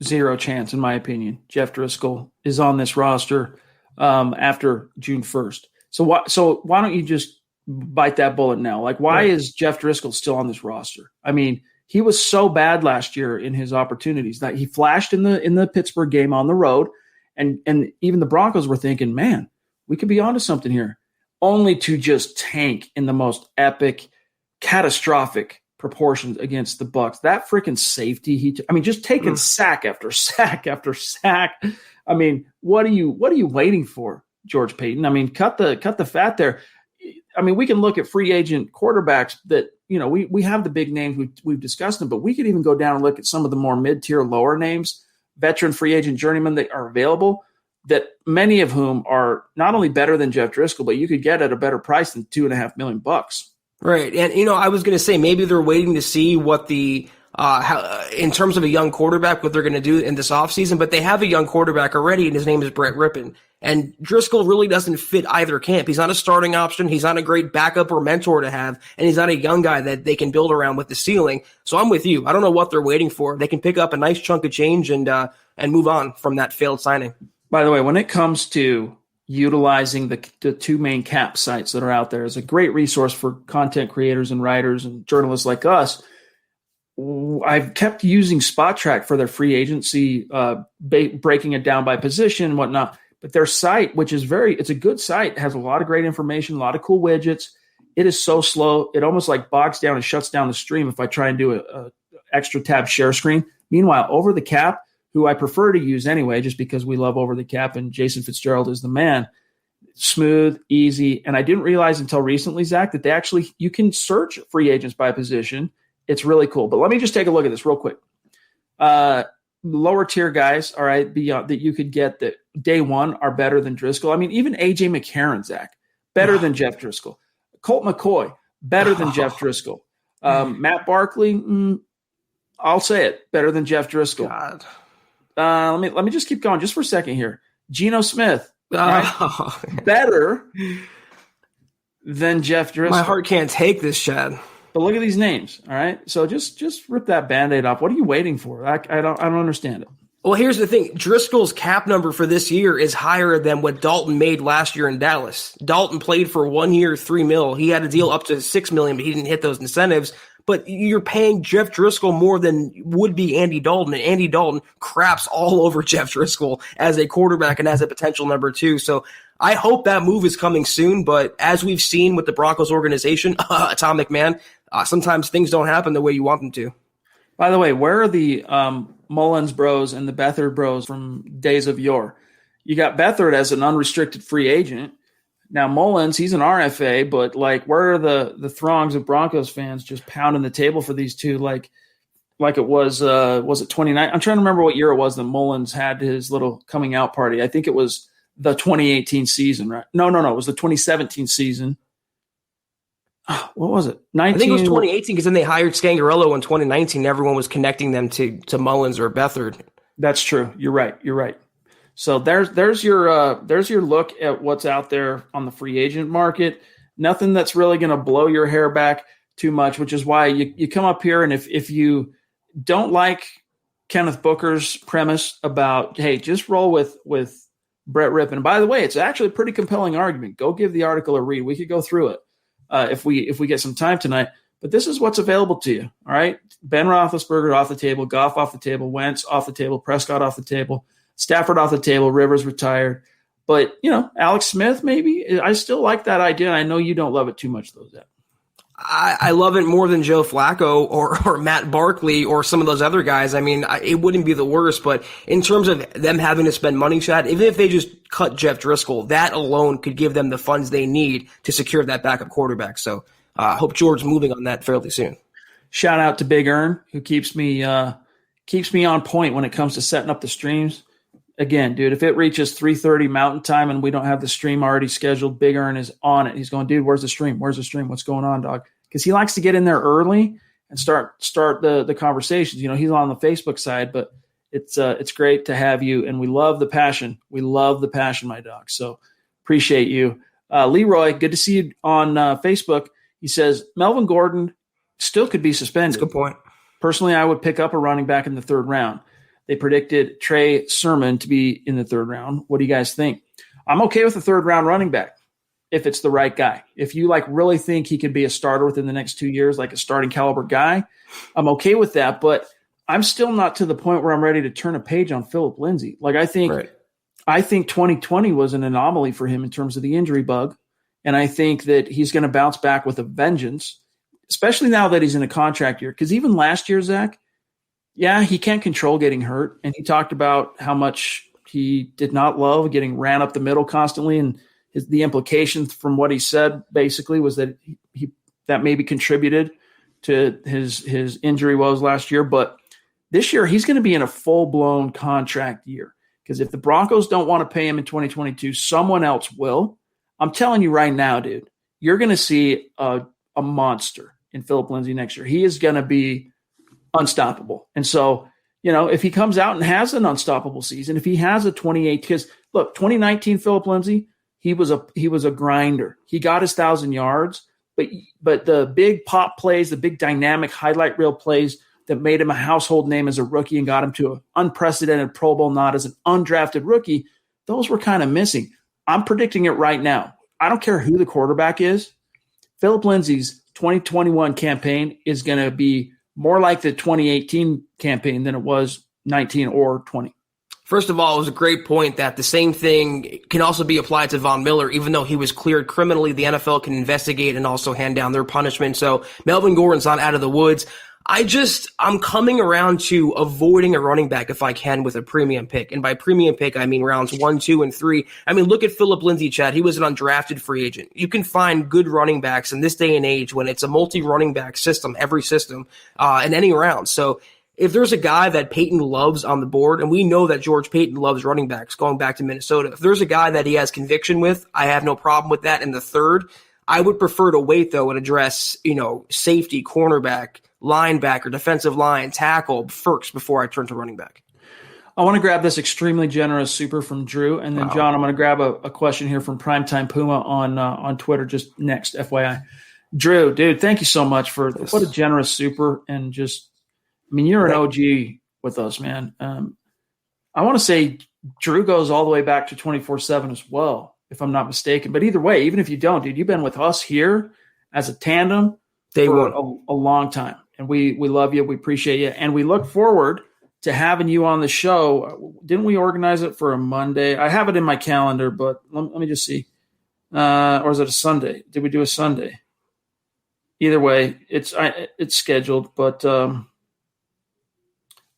B: zero chance, in my opinion, Jeff Driscoll is on this roster after June 1st. So why don't you just bite that bullet now? Like, why is Jeff Driscoll still on this roster? I mean, he was so bad last year in his opportunities that he flashed in the Pittsburgh game on the road, and even the Broncos were thinking, man, we could be onto something here, only to just tank in the most epic, catastrophic proportions against the Bucs. That freaking safety just taking sack after sack after sack. I mean, what are you waiting for, George Payton? I mean, cut the fat there. I mean, we can look at free agent quarterbacks that, we have the big names, we've discussed them, but we could even go down and look at some of the more mid-tier, lower names, veteran free agent journeymen that are available, that many of whom are not only better than Jeff Driscoll, but you could get at a better price than $2.5 million.
C: Right. And, I was going to say maybe they're waiting to see what the in terms of a young quarterback, what they're going to do in this offseason, but they have a young quarterback already, and his name is Brett Rippon. And Driscoll really doesn't fit either camp. He's not a starting option. He's not a great backup or mentor to have, and he's not a young guy that they can build around with the ceiling. So I'm with you. I don't know what they're waiting for. They can pick up a nice chunk of change and move on from that failed signing.
B: By the way, when it comes to utilizing the two main cap sites that are out there as a great resource for content creators and writers and journalists like us, I've kept using Spot Track for their free agency, breaking it down by position and whatnot. But their site, which is it's a good site, has a lot of great information, a lot of cool widgets. It is so slow. It almost like bogs down and shuts down the stream if I try and do a extra tab share screen. Meanwhile, Over the Cap, who I prefer to use anyway, just because we love Over the Cap and Jason Fitzgerald is the man. Smooth, easy. And I didn't realize until recently, Zach, that you can search free agents by position. It's really cool. But let me just take a look at this real quick. Lower tier guys, all right, beyond that you could get that day one are better than Driscoll. I mean, even AJ McCarron, Zach, better than Jeff Driscoll. Colt McCoy, better than Jeff Driscoll. Matt Barkley, I'll say it, better than Jeff Driscoll.
C: God.
B: Let me just keep going just for a second here. Geno Smith, right? Better than Jeff Driscoll.
C: My heart can't take this, Chad.
B: But look at these names, all right? So just rip that Band-Aid off. What are you waiting for? I don't understand it.
C: Well, here's the thing. Driscoll's cap number for this year is higher than what Dalton made last year in Dallas. Dalton played for 1 year, $3 million. He had a deal up to $6 million, but he didn't hit those incentives. But you're paying Jeff Driscoll more than would be Andy Dalton, and Andy Dalton craps all over Jeff Driscoll as a quarterback and as a potential number 2. So I hope that move is coming soon, but as we've seen with the Broncos organization, Atomic Man, sometimes things don't happen the way you want them to.
B: By the way, where are the Mullins bros and the Beathard bros from days of yore? You got Beathard as an unrestricted free agent. Now Mullins, he's an RFA, but like, where are the throngs of Broncos fans just pounding the table for these two? Like it was it 29? I'm trying to remember what year it was that Mullins had his little coming out party. I think it was the 2018 season, right? No, it was the 2017 season. What was it?
C: I think it was 2018 because then they hired Scangarello in 2019. Everyone was connecting them to Mullins or Beathard.
B: That's true. You're right. So there's your look at what's out there on the free agent market. Nothing that's really going to blow your hair back too much, which is why you come up here, and if you don't like Kenneth Booker's premise about, hey, just roll with Brett Rippon. And by the way, it's actually a pretty compelling argument. Go give the article a read. We could go through it if we get some time tonight. But this is what's available to you. All right, Ben Roethlisberger off the table, Goff off the table, Wentz off the table, Prescott off the table, Stafford off the table, Rivers retired. But, Alex Smith, maybe. I still like that idea. I know you don't love it too much, though, Zach.
C: I love it more than Joe Flacco or Matt Barkley or some of those other guys. I mean, it wouldn't be the worst, but in terms of them having to spend money, Chad, even if they just cut Jeff Driscoll, that alone could give them the funds they need to secure that backup quarterback. So I hope George's moving on that fairly soon.
B: Shout out to Big Earn, who keeps me on point when it comes to setting up the streams. Again, dude, if it reaches 3:30 Mountain Time and we don't have the stream already scheduled, Big Earn is on it. He's going, dude, where's the stream? What's going on, dog? Because he likes to get in there early and start the conversations. He's on the Facebook side, but it's great to have you, and we love the passion. We love the passion, my dog. So appreciate you. Leroy, good to see you on Facebook. He says, Melvin Gordon still could be suspended.
C: That's a good point.
B: Personally, I would pick up a running back in the 3rd round. They predicted Trey Sermon to be in the 3rd round. What do you guys think? I'm okay with a 3rd round running back if it's the right guy. If you really think he could be a starter within the next 2 years, like a starting caliber guy, I'm okay with that. But I'm still not to the point where I'm ready to turn a page on Philip Lindsay. I think 2020 was an anomaly for him in terms of the injury bug. And I think that he's going to bounce back with a vengeance, especially now that he's in a contract year. Because even last year, Zach, yeah, he can't control getting hurt. And he talked about how much he did not love getting ran up the middle constantly. And the implications from what he said basically was that that maybe contributed to his injury woes last year. But this year, he's going to be in a full-blown contract year. Because if the Broncos don't want to pay him in 2022, someone else will. I'm telling you right now, dude, you're going to see a monster in Philip Lindsay next year. He is going to be unstoppable. And so, if he comes out and has an unstoppable season, if he has a 28, because look, 2019 Philip Lindsay, he was a grinder. He got his 1,000 yards, but the big pop plays, the big dynamic highlight reel plays that made him a household name as a rookie and got him to an unprecedented Pro Bowl nod as an undrafted rookie, those were kind of missing. I'm predicting it right now. I don't care who the quarterback is. Philip Lindsay's 2021 campaign is going to be more like the 2018 campaign than it was 19 or 20.
C: First of all, it was a great point that the same thing can also be applied to Von Miller. Even though he was cleared criminally, the NFL can investigate and also hand down their punishment. So Melvin Gordon's not out of the woods. I'm coming around to avoiding a running back if I can with a premium pick. And by premium pick, I mean rounds 1, 2, and 3. I mean, look at Phillip Lindsay, Chad. He was an undrafted free agent. You can find good running backs in this day and age when it's a multi-running back system, every system, in any round. So if there's a guy that Peyton loves on the board, and we know that George Payton loves running backs going back to Minnesota, if there's a guy that he has conviction with, I have no problem with that in the third. I would prefer to wait, though, and address, safety, cornerback, linebacker, defensive line, tackle first before I turn to running back.
B: I want to grab this extremely generous super from Drew, and then John, I'm going to grab a question here from Primetime Puma on Twitter just next, FYI. Drew, dude, thank you so much for what a generous super, and just, you're an OG with us, man. I want to say Drew goes all the way back to 24/7 as well, if I'm not mistaken. But either way, even if you don't, dude, you've been with us here as a tandem for a long time. And we love you. We appreciate you. And we look forward to having you on the show. Didn't we organize it for a Monday? I have it in my calendar, but let me just see. Or is it a Sunday? Did we do a Sunday? Either way, it's scheduled, but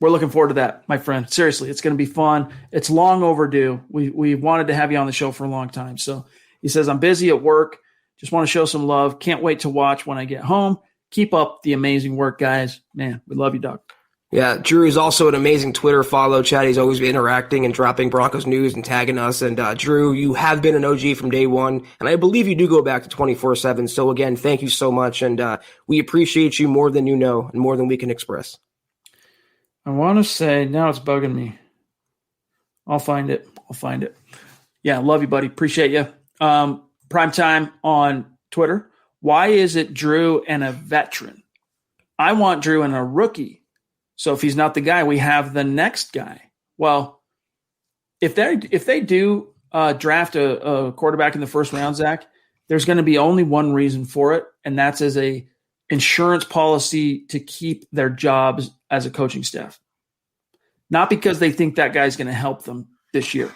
B: we're looking forward to that, my friend. Seriously, it's going to be fun. It's long overdue. We wanted to have you on the show for a long time. So he says, I'm busy at work. Just want to show some love. Can't wait to watch when I get home. Keep up the amazing work, guys. Man, we love you, Doc.
C: Yeah, Drew is also an amazing Twitter follow. Chad, he's always interacting and dropping Broncos news and tagging us. And Drew, you have been an OG from day one, and I believe you do go back to 24/7. So again, thank you so much, and we appreciate you more than you know and more than we can express.
B: I want to say, now it's bugging me. I'll find it. Yeah, love you, buddy. Appreciate you. Primetime on Twitter. Why is it Drew and a veteran? I want Drew and a rookie. So if he's not the guy, we have the next guy. Well, if they do draft a quarterback in the first round, Zach, there's going to be only one reason for it, and that's as a insurance policy to keep their jobs as a coaching staff. Not because they think that guy's going to help them this year.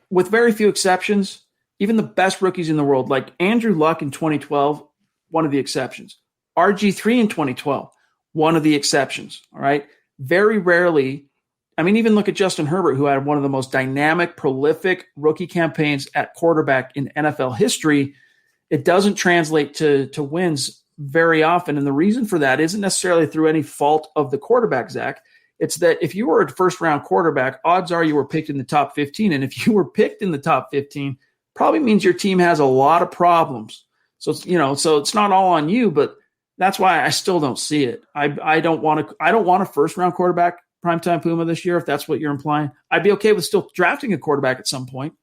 B: With very few exceptions, even the best rookies in the world, like Andrew Luck in 2012, one of the exceptions. RG3 in 2012, one of the exceptions. All right. Very rarely. Even look at Justin Herbert, who had one of the most dynamic, prolific rookie campaigns at quarterback in NFL history. It doesn't translate to wins very often. And the reason for that isn't necessarily through any fault of the quarterback, Zach. It's that if you were a first-round quarterback, odds are you were picked in the top 15. And if you were picked in the top 15, probably means your team has a lot of problems. So it's not all on you, but that's why I still don't see it. I don't want a first-round quarterback, Primetime Puma, this year, if that's what you're implying. I'd be okay with still drafting a quarterback at some point.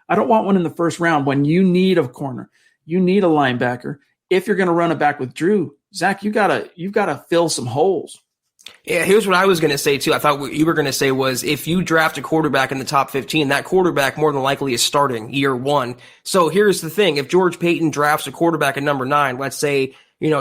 B: I don't want one in the first round when you need a corner, you need a linebacker. If you're going to run it back with Drew, Zach, you've got to fill some holes.
C: Yeah, here's what I was going to say, too. I thought what you were going to say was if you draft a quarterback in the top 15, that quarterback more than likely is starting year one. So here's the thing. If George Payton drafts a quarterback at number 9, let's say,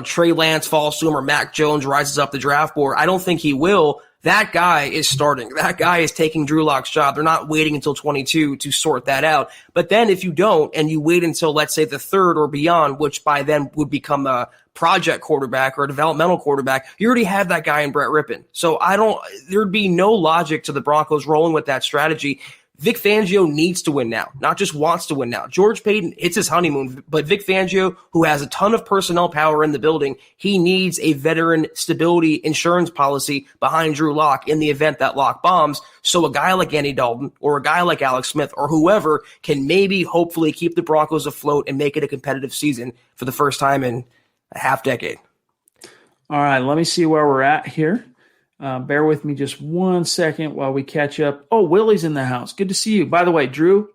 C: Trey Lance falls to him or Mac Jones rises up the draft board, I don't think he will. That guy is starting. That guy is taking Drew Lock's job. They're not waiting until 22 to sort that out. But then if you don't and you wait until, let's say, the third or beyond, which by then would become a project quarterback or a developmental quarterback, you already have that guy in Brett Rippon. So there'd be no logic to the Broncos rolling with that strategy. Vic Fangio needs to win now, not just wants to win now. George Payton, it's his honeymoon, but Vic Fangio, who has a ton of personnel power in the building, he needs a veteran stability insurance policy behind Drew Lock in the event that Lock bombs. So a guy like Andy Dalton or a guy like Alex Smith or whoever can maybe hopefully keep the Broncos afloat and make it a competitive season for the first time in a half decade.
B: All right, let me see where we're at here. Bear with me just 1 second while we catch up. Oh, Willie's in the house. Good to see you. By the way, Drew,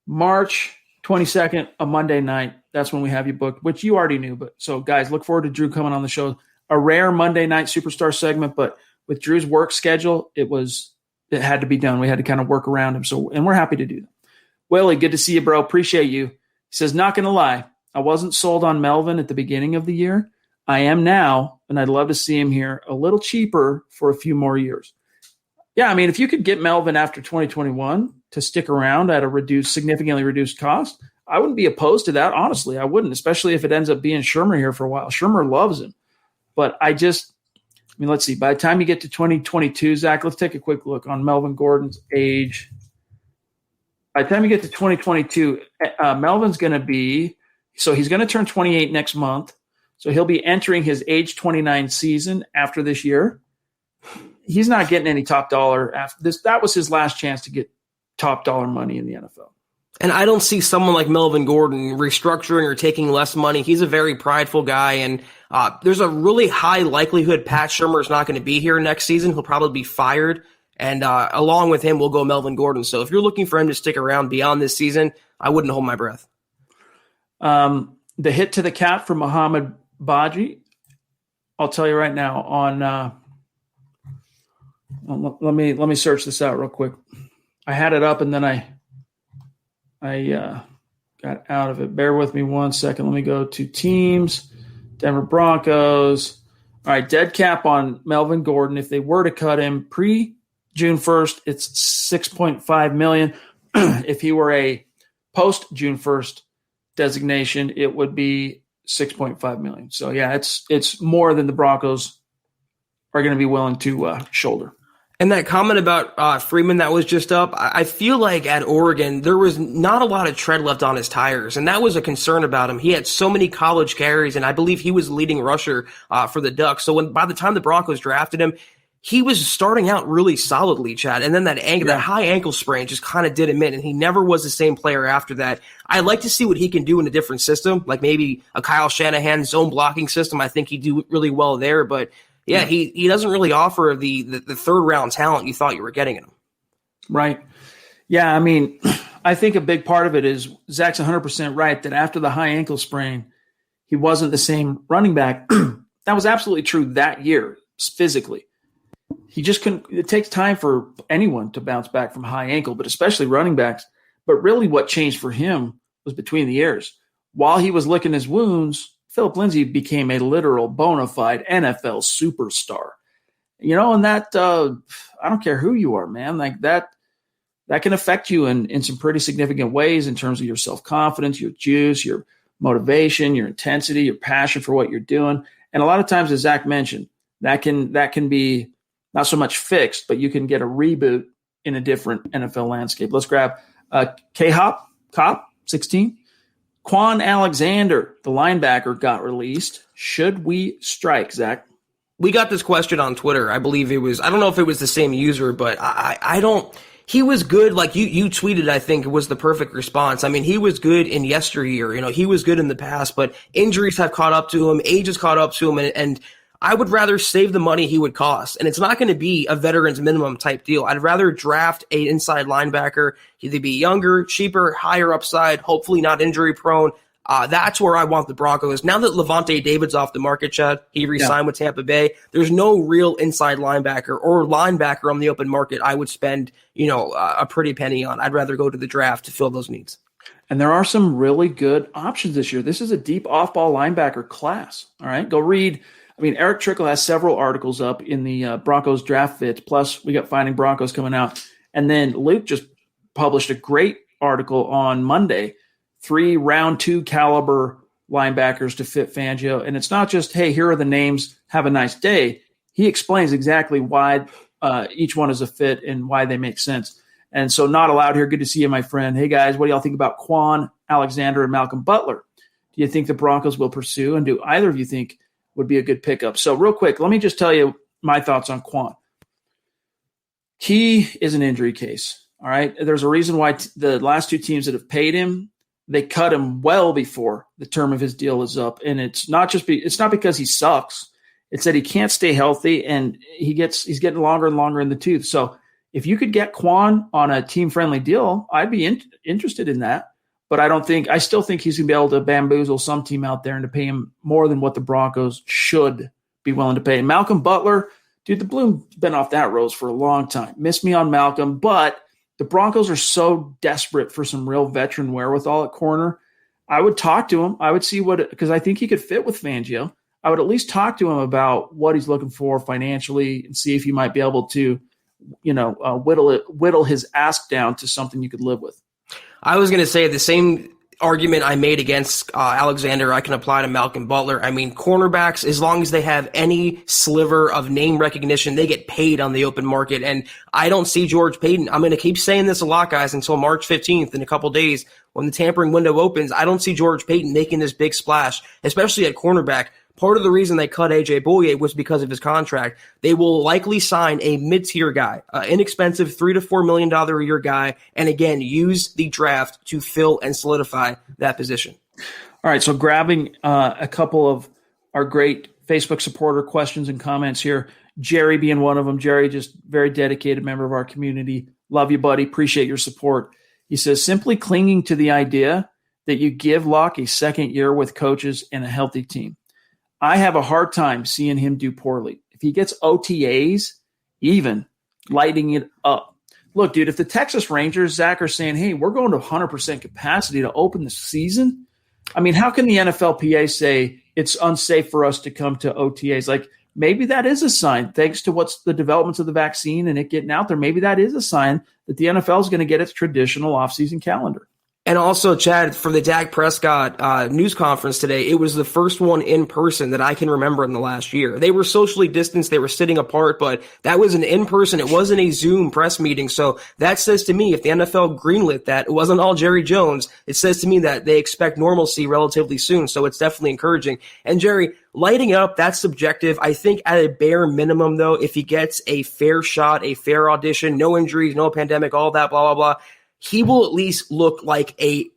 B: March 22nd, a Monday night. That's when we have you booked, which you already knew. But so, guys, look forward to Drew coming on the show. A rare Monday night superstar segment, but with Drew's work schedule, it had to be done. We had to kind of work around him. And we're happy to do that. Willie, good to see you, bro. Appreciate you. He says, not going to lie, I wasn't sold on Melvin at the beginning of the year. I am now, and I'd love to see him here a little cheaper for a few more years. Yeah, if you could get Melvin after 2021 to stick around at a significantly reduced cost, I wouldn't be opposed to that. Honestly, I wouldn't, especially if it ends up being Shurmur here for a while. Shurmur loves him. But let's see. By the time you get to 2022, Zach, let's take a quick look on Melvin Gordon's age. By the time you get to 2022, Melvin's going to be – so he's going to turn 28 next month. So he'll be entering his age 29 season after this year. He's not getting any top dollar after this. That was his last chance to get top dollar money in the NFL.
C: And I don't see someone like Melvin Gordon restructuring or taking less money. He's a very prideful guy, and there's a really high likelihood Pat Shurmur is not going to be here next season. He'll probably be fired, and along with him will go Melvin Gordon. So if you're looking for him to stick around beyond this season, I wouldn't hold my breath.
B: The hit to the cap for Muhammad Baji, I'll tell you right now on let me search this out real quick. I had it up and then I got out of it. Bear with me 1 second. Let me go to teams. Denver Broncos. All right, dead cap on Melvin Gordon. If they were to cut him pre-June 1st, it's $6.5 million. If he were a post-June 1st designation, it would be $6.5 million. So, yeah, it's more than the Broncos are going to be willing to shoulder.
C: And that comment about Freeman that was just up, I feel like at Oregon, there was not a lot of tread left on his tires, and that was a concern about him. He had so many college carries, and I believe he was leading rusher for the Ducks. So by the time the Broncos drafted him, he was starting out really solidly, Chad. And then that high ankle sprain just kind of did him in, and he never was the same player after that. I'd like to see what he can do in a different system, like maybe a Kyle Shanahan zone blocking system. I think he'd do really well there, but yeah, he doesn't really offer the third-round talent you thought you were getting in him.
B: Right. Yeah, I mean, I think a big part of it is Zach's 100% right that after the high ankle sprain, he wasn't the same running back. That was absolutely true that year, physically. He just couldn't – it takes time for anyone to bounce back from high ankle, but especially running backs. But really what changed for him was between the ears. While he was licking his wounds – Philip Lindsay became a literal bona fide NFL superstar, and that, I don't care who you are, man, like that can affect you in some pretty significant ways in terms of your self-confidence, your juice, your motivation, your intensity, your passion for what you're doing. And a lot of times, as Zach mentioned, that can be not so much fixed, but you can get a reboot in a different NFL landscape. Let's grab K-Hop, 16. Quan Alexander, the linebacker, got released. Should we strike, Zach?
C: We got this question on Twitter. I believe it was – I don't know if it was the same user, but I don't – he was good. Like you tweeted, I think, it was the perfect response. I mean, he was good in yesteryear. He was good in the past, but injuries have caught up to him. Age has caught up to him, and I would rather save the money he would cost. And it's not going to be a veteran's minimum type deal. I'd rather draft an inside linebacker, either be younger, cheaper, higher upside, hopefully not injury prone. That's where I want the Broncos. Now that Levante David's off the market, Chad, he re-signed with Tampa Bay. There's no real inside linebacker or linebacker on the open market I would spend, a pretty penny on. I'd rather go to the draft to fill those needs.
B: And there are some really good options this year. This is a deep off-ball linebacker class. All right, go read. I mean, Eric Trickle has several articles up in the Broncos draft fits. Plus, we got Finding Broncos coming out. And then Luke just published a great article on Monday, 3 round 2 caliber linebackers to fit Fangio. And it's not just, hey, here are the names, have a nice day. He explains exactly why each one is a fit and why they make sense. And so Not Allowed here, good to see you, my friend. Hey, guys, what do y'all think about Quan Alexander and Malcolm Butler? Do you think the Broncos will pursue? And do either of you think would be a good pickup? So real quick, let me just tell you my thoughts on Quan. He is an injury case, all right? There's a reason why the last 2 teams that have paid him, they cut him well before the term of his deal is up. And it's not because he sucks. It's that he can't stay healthy, and he's getting longer and longer in the tooth. So if you could get Quan on a team-friendly deal, I'd be interested in that. But I still think he's going to be able to bamboozle some team out there and to pay him more than what the Broncos should be willing to pay. Malcolm Butler, dude, the bloom's been off that rose for a long time. Miss me on Malcolm, but the Broncos are so desperate for some real veteran wherewithal at corner. I would talk to him. I would see because I think he could fit with Fangio. I would at least talk to him about what he's looking for financially and see if he might be able to, whittle his ask down to something you could live with.
C: I was going to say the same argument I made against Alexander, I can apply to Malcolm Butler. I mean, cornerbacks, as long as they have any sliver of name recognition, they get paid on the open market. And I don't see George Paton. I'm going to keep saying this a lot, guys, until March 15th in a couple days when the tampering window opens. I don't see George Paton making this big splash, especially at cornerback. Part of the reason they cut A.J. Bouye was because of his contract. They will likely sign a mid-tier guy, inexpensive $3 to $4 million a year guy, and again, use the draft to fill and solidify that position.
B: All right, so grabbing a couple of our great Facebook supporter questions and comments here. Jerry being one of them. Jerry, just very dedicated member of our community. Love you, buddy. Appreciate your support. He says, simply clinging to the idea that you give Locke a second year with coaches and a healthy team. I have a hard time seeing him do poorly. If he gets OTAs, even lighting it up. Look, dude, if the Texas Rangers, Zach, are saying, hey, we're going to 100% capacity to open the season, I mean, how can the NFLPA say it's unsafe for us to come to OTAs? Like, maybe that is a sign, thanks to what's the developments of the vaccine and it getting out there. Maybe that is a sign that the NFL is going to get its traditional offseason calendar.
C: And also, Chad, for the Dak Prescott news conference today, it was the first one in person that I can remember in the last year. They were socially distanced. They were sitting apart, but that was an in-person. It wasn't a Zoom press meeting. So that says to me, if the NFL greenlit that, it wasn't all Jerry Jones. It says to me that they expect normalcy relatively soon. So it's definitely encouraging. And Jerry, lighting it up, that's subjective. I think at a bare minimum, though, if he gets a fair shot, a fair audition, no injuries, no pandemic, all that, blah, blah, blah, he will at least look like a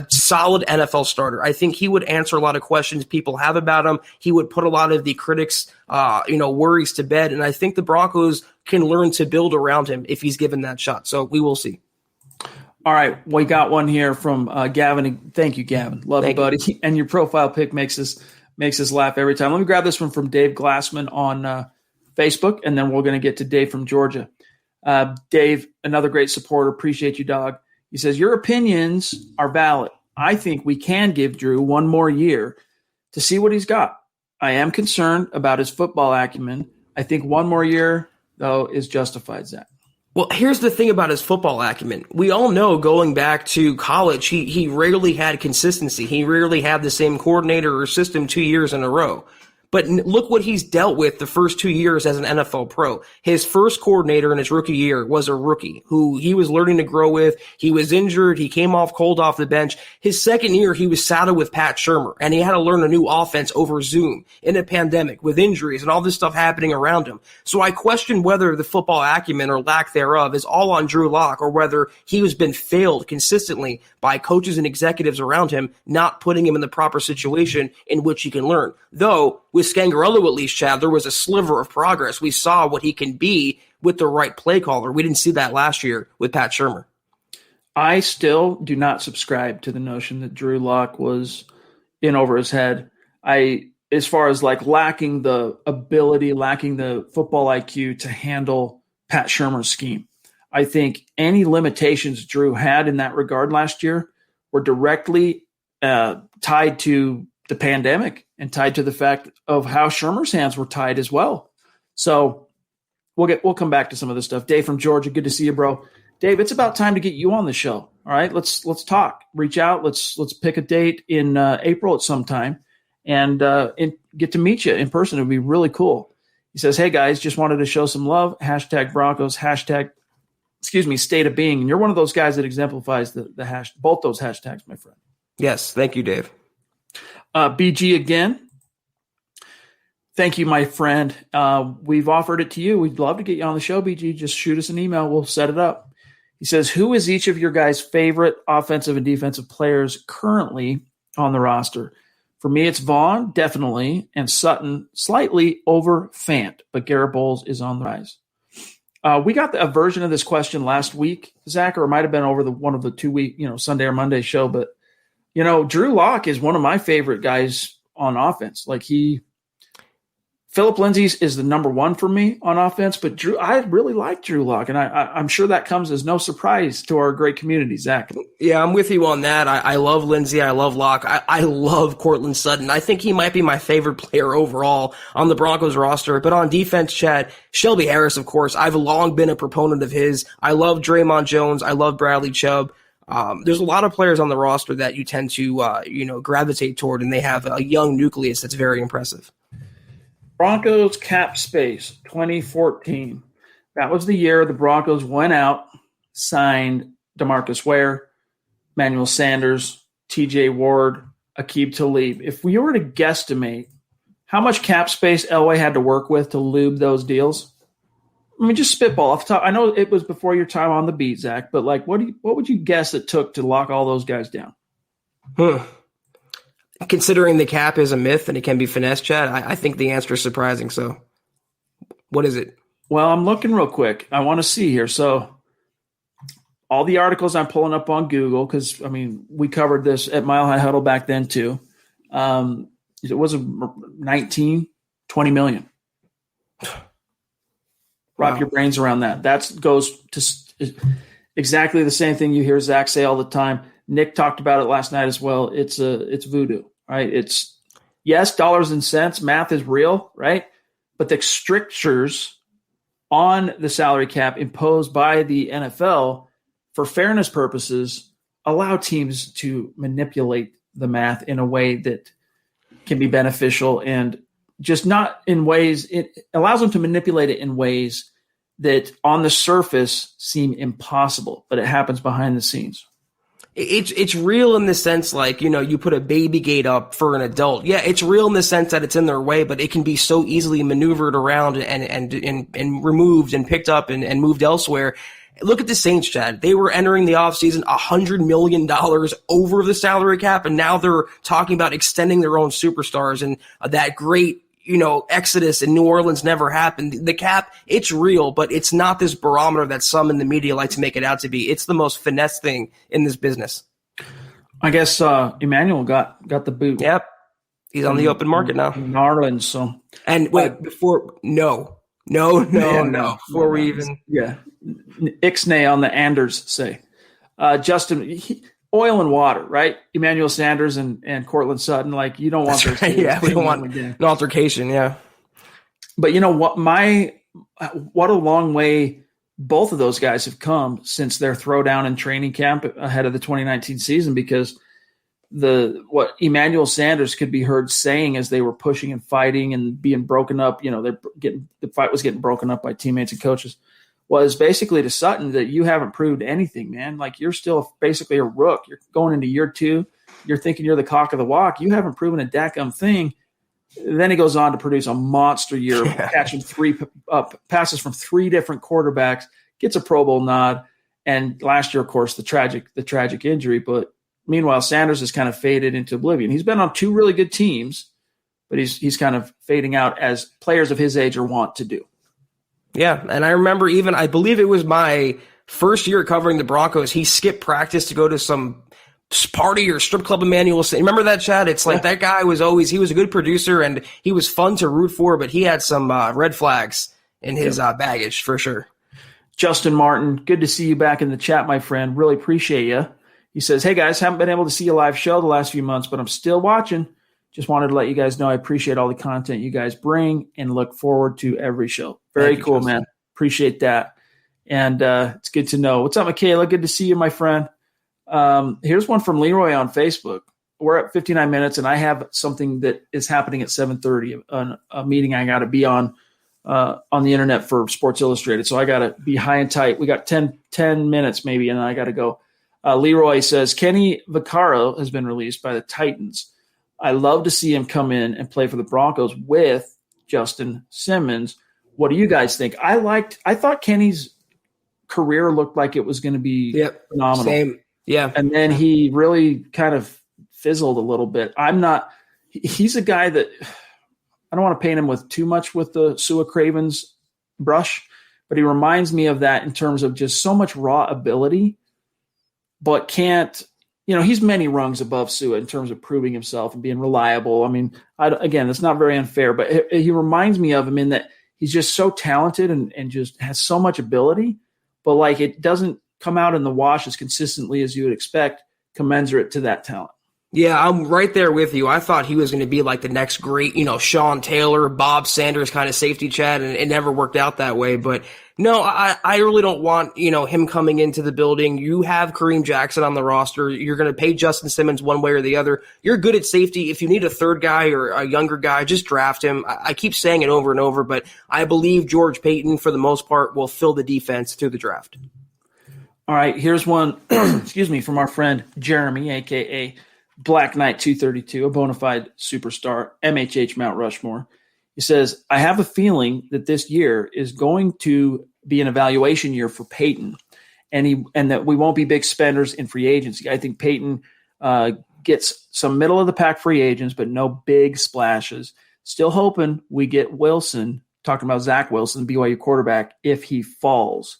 C: solid NFL starter. I think he would answer a lot of questions people have about him. He would put a lot of the critics' worries to bed. And I think the Broncos can learn to build around him if he's given that shot. So we will see.
B: All right. We got one here from Gavin. Thank you, Gavin. Love you, buddy. And your profile pic makes us laugh every time. Let me grab this one from Dave Glassman on Facebook, and then we're going to get to Dave from Georgia. Dave, another great supporter. Appreciate you, dog. He says, your opinions are valid. I think we can give Drew one more year to see what he's got. I am concerned about his football acumen. I think one more year, though, is justified, Zach.
C: Well, here's the thing about his football acumen. We all know going back to college, he rarely had consistency. He rarely had the same coordinator or system 2 years in a row. But look what he's dealt with the first 2 years as an NFL pro. His first coordinator in his rookie year was a rookie who he was learning to grow with. He was injured. He came off cold off the bench. His second year, he was saddled with Pat Shurmur, and he had to learn a new offense over Zoom in a pandemic with injuries and all this stuff happening around him. So I question whether the football acumen or lack thereof is all on Drew Lock or whether he has been failed consistently by coaches and executives around him, not putting him in the proper situation in which he can learn. Though, with Scangarello, at least, Chad, there was a sliver of progress. We saw what he can be with the right play caller. We didn't see that last year with Pat Shurmur.
B: I still do not subscribe to the notion that Drew Lock was in over his head. As far as like lacking the ability, lacking the football IQ to handle Pat Shurmur's scheme. I think any limitations Drew had in that regard last year were directly tied to the pandemic and tied to the fact of how Shurmur's hands were tied as well. So we'll come back to some of this stuff. Dave from Georgia, good to see you, bro. Dave, it's about time to get you on the show. All right, let's talk. Reach out. Let's pick a date in April at some time and get to meet you in person. It would be really cool. He says, hey guys, just wanted to show some love. # Broncos, state of being. And you're one of those guys that exemplifies both those hashtags, my friend.
C: Yes, thank you, Dave.
B: BG again. Thank you, my friend. We've offered it to you. We'd love to get you on the show, BG. Just shoot us an email. We'll set it up. He says, who is each of your guys' favorite offensive and defensive players currently on the roster? For me, it's Vaughn, definitely, and Sutton, slightly over Fant, but Garrett Bowles is on the rise. We got a version of this question last week, Zach, or it might have been over one of the 2 week, Sunday or Monday show, but Drew Lock is one of my favorite guys on offense. Phillip Lindsay is the number one for me on offense, but I really like Drew Lock, and I'm sure that comes as no surprise to our great community, Zach.
C: Yeah, I'm with you on that. I love Lindsay. I love Lock. I love Courtland Sutton. I think he might be my favorite player overall on the Broncos roster. But on defense, Chad, Shelby Harris, of course. I've long been a proponent of his. I love Draymond Jones. I love Bradley Chubb. There's a lot of players on the roster that you tend to, gravitate toward, and they have a young nucleus that's very impressive.
B: Broncos cap space 2014. That was the year the Broncos went out, signed DeMarcus Ware, Emmanuel Sanders, TJ Ward, Aqib Talib. If we were to guesstimate how much cap space Elway had to work with to lube those deals, I mean, just spitball off the top. I know it was before your time on the beat, Zach, but like, what would you guess it took to lock all those guys down?
C: Considering the cap is a myth and it can be finessed, Chad, I think the answer is surprising. So, what is it?
B: Well, I'm looking real quick. I want to see here. So, all the articles I'm pulling up on Google, because, I mean, we covered this at Mile High Huddle back then too. It was 19, 20 million. Wrap your brains around that. That goes to exactly the same thing you hear Zach say all the time. Nick talked about it last night as well. It's voodoo, right? It's, yes, dollars and cents. Math is real, right? But the strictures on the salary cap imposed by the NFL for fairness purposes allow teams to manipulate the math in a way that can be beneficial and just not in ways, it allows them to manipulate it in ways that on the surface seem impossible, but it happens behind the scenes.
C: It's real in the sense, like, you put a baby gate up for an adult. Yeah, it's real in the sense that it's in their way, but it can be so easily maneuvered around and removed and picked up and moved elsewhere. Look at the Saints, Chad. They were entering the offseason $100 million over the salary cap, and now they're talking about extending their own superstars, and that great exodus in New Orleans never happened. The cap, it's real, but it's not this barometer that some in the media like to make it out to be. It's the most finesse thing in this business.
B: I guess Emmanuel got the boot.
C: Yep. He's on the open market now.
B: In Orleans, so.
C: And wait, before, no. Before we even.
B: Yeah. Ixnay on the Anders say. Justin, oil and water, right? Emmanuel Sanders and Cortland Sutton, like, you don't want those.
C: Right. Yeah, we don't want an altercation, yeah.
B: But you know what? What a long way both of those guys have come since their throwdown in training camp ahead of the 2019 season, because what Emmanuel Sanders could be heard saying as they were pushing and fighting and being broken up, the fight was getting broken up by teammates and coaches, was basically to Sutton that you haven't proved anything, man. Like, you're still basically a rook. You're going into year 2. You're thinking you're the cock of the walk. You haven't proven a dadgum thing. Then he goes on to produce a monster year, catching 3 passes from 3 different quarterbacks, gets a Pro Bowl nod. And last year, of course, the tragic injury. But meanwhile, Sanders has kind of faded into oblivion. He's been on 2 really good teams, but he's kind of fading out as players of his age are wont to do.
C: Yeah, and I remember I believe it was my first year covering the Broncos, he skipped practice to go to some party or strip club. Emmanuel, remember that, Chad? It's like that guy he was a good producer and he was fun to root for, but he had some red flags in his baggage for sure.
B: Justin Martin, good to see you back in the chat, my friend. Really appreciate you. He says, hey guys, haven't been able to see a live show the last few months, but I'm still watching. Just wanted to let you guys know I appreciate all the content you guys bring and look forward to every show. Very cool, man. Appreciate that. And it's good to know. What's up, Michaela? Good to see you, my friend. Here's one from Leroy on Facebook. We're at 59 minutes, and I have something that is happening at 7:30, a meeting I got to be on the internet for Sports Illustrated. So I got to be high and tight. We got 10 minutes maybe, and I got to go. Leroy says, Kenny Vaccaro has been released by the Titans. I love to see him come in and play for the Broncos with Justin Simmons. What do you guys think? I thought Kenny's career looked like it was going to be phenomenal. Same.
C: Yeah.
B: And then he really kind of fizzled a little bit. He's a guy that I don't want to paint him with too much with the Sua Cravens brush, but he reminds me of that in terms of just so much raw ability, but can't, he's many rungs above Sua in terms of proving himself and being reliable. I mean, again, that's not very unfair, but he reminds me of him in that he's just so talented and just has so much ability, but like it doesn't come out in the wash as consistently as you would expect, commensurate to that talent.
C: Yeah, I'm right there with you. I thought he was going to be like the next great, Sean Taylor, Bob Sanders kind of safety, Chad, and it never worked out that way. But No, I really don't want, him coming into the building. You have Kareem Jackson on the roster. You're going to pay Justin Simmons one way or the other. You're good at safety. If you need a third guy or a younger guy, just draft him. I keep saying it over and over, but I believe George Paton, for the most part, will fill the defense through the draft.
B: All right, here's one, excuse me, from our friend Jeremy, a.k.a. Black Knight 232, a bona fide superstar, MHH Mount Rushmore. He says, I have a feeling that this year is going to be an evaluation year for Peyton, and that we won't be big spenders in free agency. I think Peyton gets some middle-of-the-pack free agents, but no big splashes. Still hoping we get Wilson, talking about Zach Wilson, BYU quarterback, if he falls.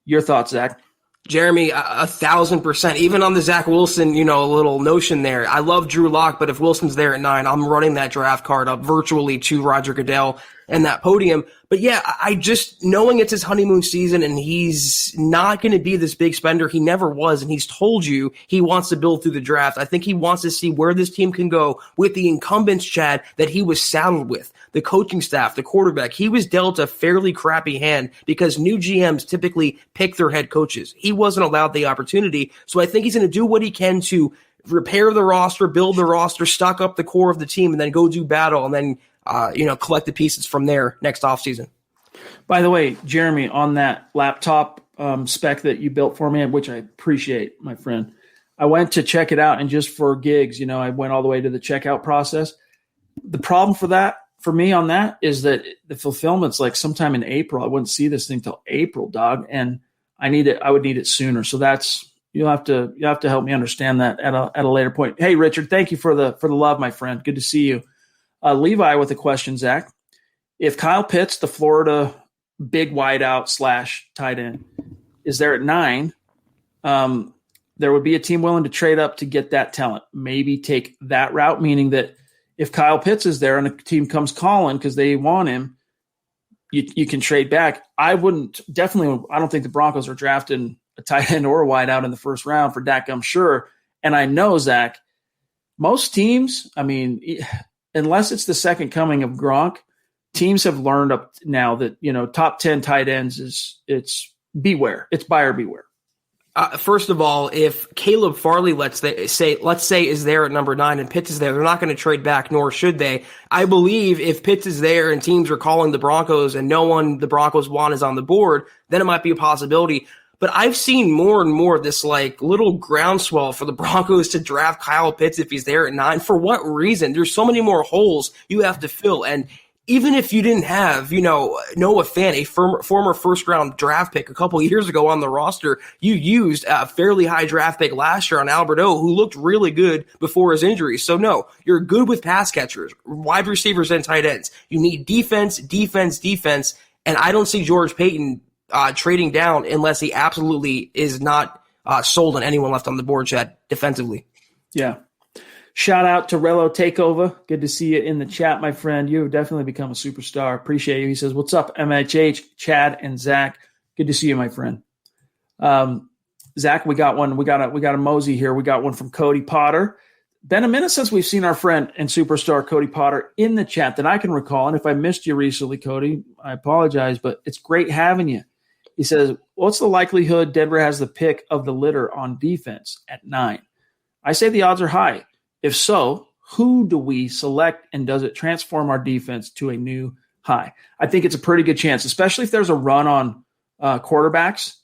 B: Your thoughts, Zach?
C: Jeremy, 1,000%. Even on the Zach Wilson, little notion there. I love Drew Lock, but if Wilson's there at 9, I'm running that draft card up virtually to Roger Goodell and that podium. But yeah, I just, knowing it's his honeymoon season and he's not going to be this big spender, he never was, and he's told you he wants to build through the draft. I think he wants to see where this team can go with the incumbents, Chad, that he was saddled with. The coaching staff, the quarterback, he was dealt a fairly crappy hand because new GMs typically pick their head coaches. He wasn't allowed the opportunity, so I think he's going to do what he can to repair the roster, build the roster, stock up the core of the team, and then go do battle, and then collect the pieces from there next offseason.
B: By the way, Jeremy, on that laptop spec that you built for me, which I appreciate, my friend, I went to check it out, and just for gigs, I went all the way to the checkout process. The problem for me on that is that the fulfillment's like sometime in April. I wouldn't see this thing till April, dog, and I would need it sooner. So you'll have to help me understand that at a later point. Hey, Richard, thank you for the love, my friend. Good to see you. Levi with a question, Zach. If Kyle Pitts, the Florida big wideout / tight end, is there at 9, there would be a team willing to trade up to get that talent. Maybe take that route, meaning that if Kyle Pitts is there and a team comes calling because they want him, you can trade back. I don't think the Broncos are drafting a tight end or a wideout in the first round for Dak, I'm sure. And I know, Zach, most teams, unless it's the second coming of Gronk, teams have learned up now that, top 10 tight ends it's beware. It's buyer beware.
C: First of all, if Caleb Farley, let's say is there at number 9 and Pitts is there, they're not going to trade back, nor should they. I believe if Pitts is there and teams are calling the Broncos and no one the Broncos want is on the board, then it might be a possibility. But I've seen more and more of this little groundswell for the Broncos to draft Kyle Pitts if he's there at 9. For what reason? There's so many more holes you have to fill. And even if you didn't have, Noah Fant, a former first-round draft pick a couple years ago on the roster, you used a fairly high draft pick last year on Albert O, who looked really good before his injury. So, no, you're good with pass catchers, wide receivers, and tight ends. You need defense, and I don't see George Paton trading down unless he absolutely is not sold on anyone left on the board, Chad, defensively.
B: Yeah. Shout out to Rello Takeover. Good to see you in the chat, my friend. You've definitely become a superstar. Appreciate you. He says, what's up, MHH, Chad, and Zach? Good to see you, my friend. Zach, we got one. We got a Mosey here. We got one from Cody Potter. Been a minute since we've seen our friend and superstar Cody Potter in the chat that I can recall. And if I missed you recently, Cody, I apologize, but it's great having you. He says, what's the likelihood Denver has the pick of the litter on defense at 9? I say the odds are high. If so, who do we select, and does it transform our defense to a new high? I think it's a pretty good chance, especially if there's a run on quarterbacks.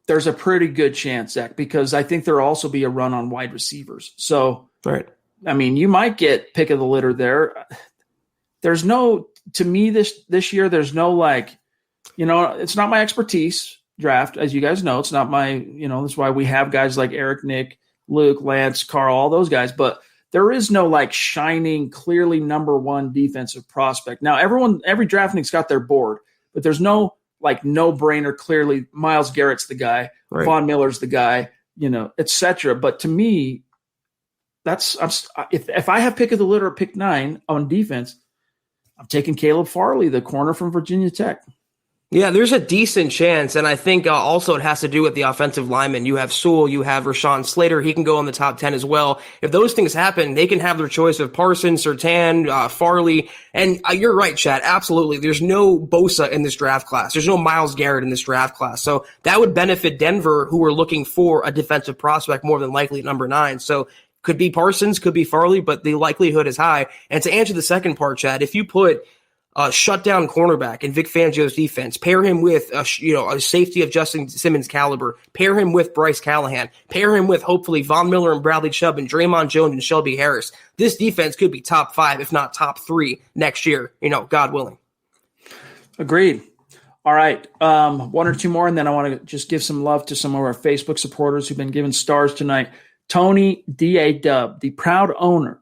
B: There's a pretty good chance, Zach, because I think there'll also be a run on wide receivers. So,
C: right.
B: You might get pick of the litter there. There's no, to me this year, there's no it's not my expertise draft. As you guys know, it's not my, that's why we have guys like Eric, Nick, Luke, Lance, Carl, all those guys. But there is no shining, clearly number one defensive prospect. Now, every draftnik's got their board, but there's no no-brainer. Clearly, Myles Garrett's the guy, right. Von Miller's the guy, etc. But to me, if I have pick of the litter at pick 9 on defense, I'm taking Caleb Farley, the corner from Virginia Tech.
C: Yeah, there's a decent chance, and I think also it has to do with the offensive linemen. You have Sewell, you have Rashawn Slater. He can go in the top 10 as well. If those things happen, they can have their choice of Parsons, Surtain, Farley. And you're right, Chad, absolutely. There's no Bosa in this draft class. There's no Myles Garrett in this draft class. So that would benefit Denver, who are looking for a defensive prospect more than likely at number 9. So could be Parsons, could be Farley, but the likelihood is high. And to answer the second part, Chad, if you put shutdown cornerback in Vic Fangio's defense, pair him with a safety of Justin Simmons caliber, pair him with Bryce Callahan, pair him with hopefully Von Miller and Bradley Chubb and Draymond Jones and Shelby Harris. This defense could be top 5, if not top 3 next year, God willing.
B: Agreed. All right. One or two more, and then I want to just give some love to some of our Facebook supporters who've been given stars tonight. Tony D.A. the proud owner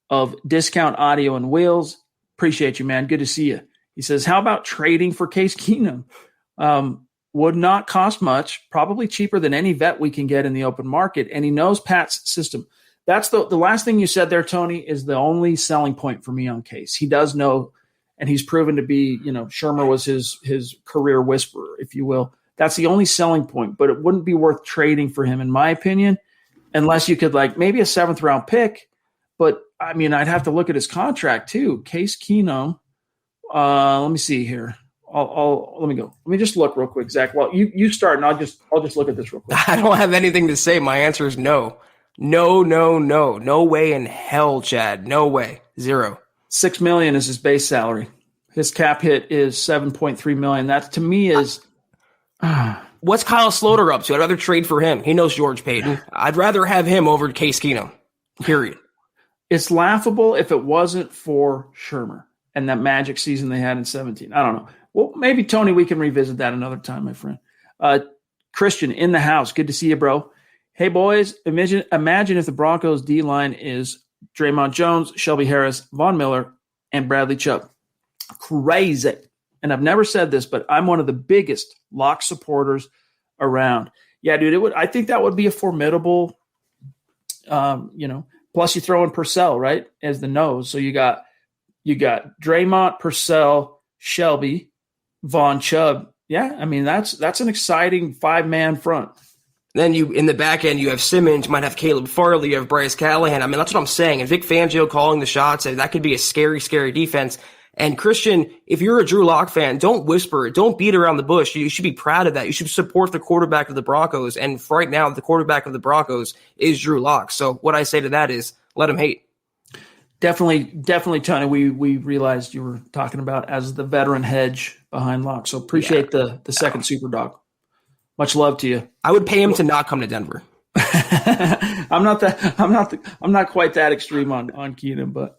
B: of Discount Audio and Wheels. Appreciate you, man. Good to see you. He says, how about trading for Case Keenum? Would not cost much, probably cheaper than any vet we can get in the open market, and he knows Pat's system. That's the last thing you said there, Tony, is the only selling point for me on Case. He does know, and he's proven to be, Shermer was his career whisperer, if you will. That's the only selling point, but it wouldn't be worth trading for him, in my opinion, unless you could maybe a 7th-round pick. But, I'd have to look at his contract, too. Case Keenum. Let me see here. Let me go. Let me just look real quick, Zach. Well, you start, and I'll just look at this real quick.
C: I don't have anything to say. My answer is no. No, no, no. No way in hell, Chad. No way. 0.
B: $6 million is his base salary. His cap hit is $7.3 million. That, to me, is
C: what's Kyle Sloter up to? I'd rather trade for him. He knows George Payton. I'd rather have him over Case Keenum, period.
B: It's laughable if it wasn't for Shermer and that magic season they had in 17. I don't know. Well, maybe, Tony, we can revisit that another time, my friend. Christian in the house. Good to see you, bro. Hey, boys, imagine if the Broncos D-line is Draymond Jones, Shelby Harris, Von Miller, and Bradley Chubb. Crazy. And I've never said this, but I'm one of the biggest Lock supporters around. Yeah, dude, I think that would be a formidable, plus you throw in Purcell, right, as the nose. So you got Draymond, Purcell, Shelby, Von, Chubb. Yeah, that's an exciting 5-man front.
C: Then in the back end, you have Simmons, you might have Caleb Farley, you have Bryce Callahan. That's what I'm saying. And Vic Fangio calling the shots, that could be a scary, scary defense. And Christian, if you're a Drew Lock fan, don't whisper it. Don't beat around the bush. You should be proud of that. You should support the quarterback of the Broncos. And for right now, the quarterback of the Broncos is Drew Lock. So what I say to that is let him hate.
B: Definitely, Tony. We realized you were talking about as the veteran hedge behind Lock. So appreciate the second super dog. Much love to you.
C: I would pay him to not come to Denver.
B: I'm not quite that extreme on Keenum, but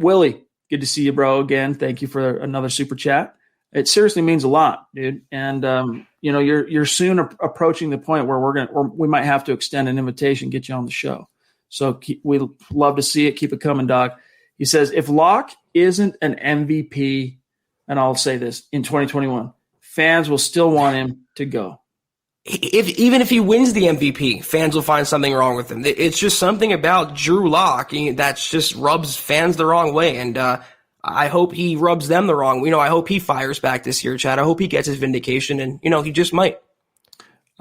B: Willie, good to see you, bro. Again, thank you for another super chat. It seriously means a lot, dude. And you're soon approaching the point where we might have to extend an invitation, get you on the show. So we love to see it. Keep it coming, dog. He says, if Locke isn't an MVP, and I'll say this, in 2021, fans will still want him to go.
C: Even if he wins the MVP, fans will find something wrong with him. It's just something about Drew Lock that just rubs fans the wrong way. And I hope he rubs them the wrong way. I hope he fires back this year, Chad. I hope he gets his vindication, and, he just might.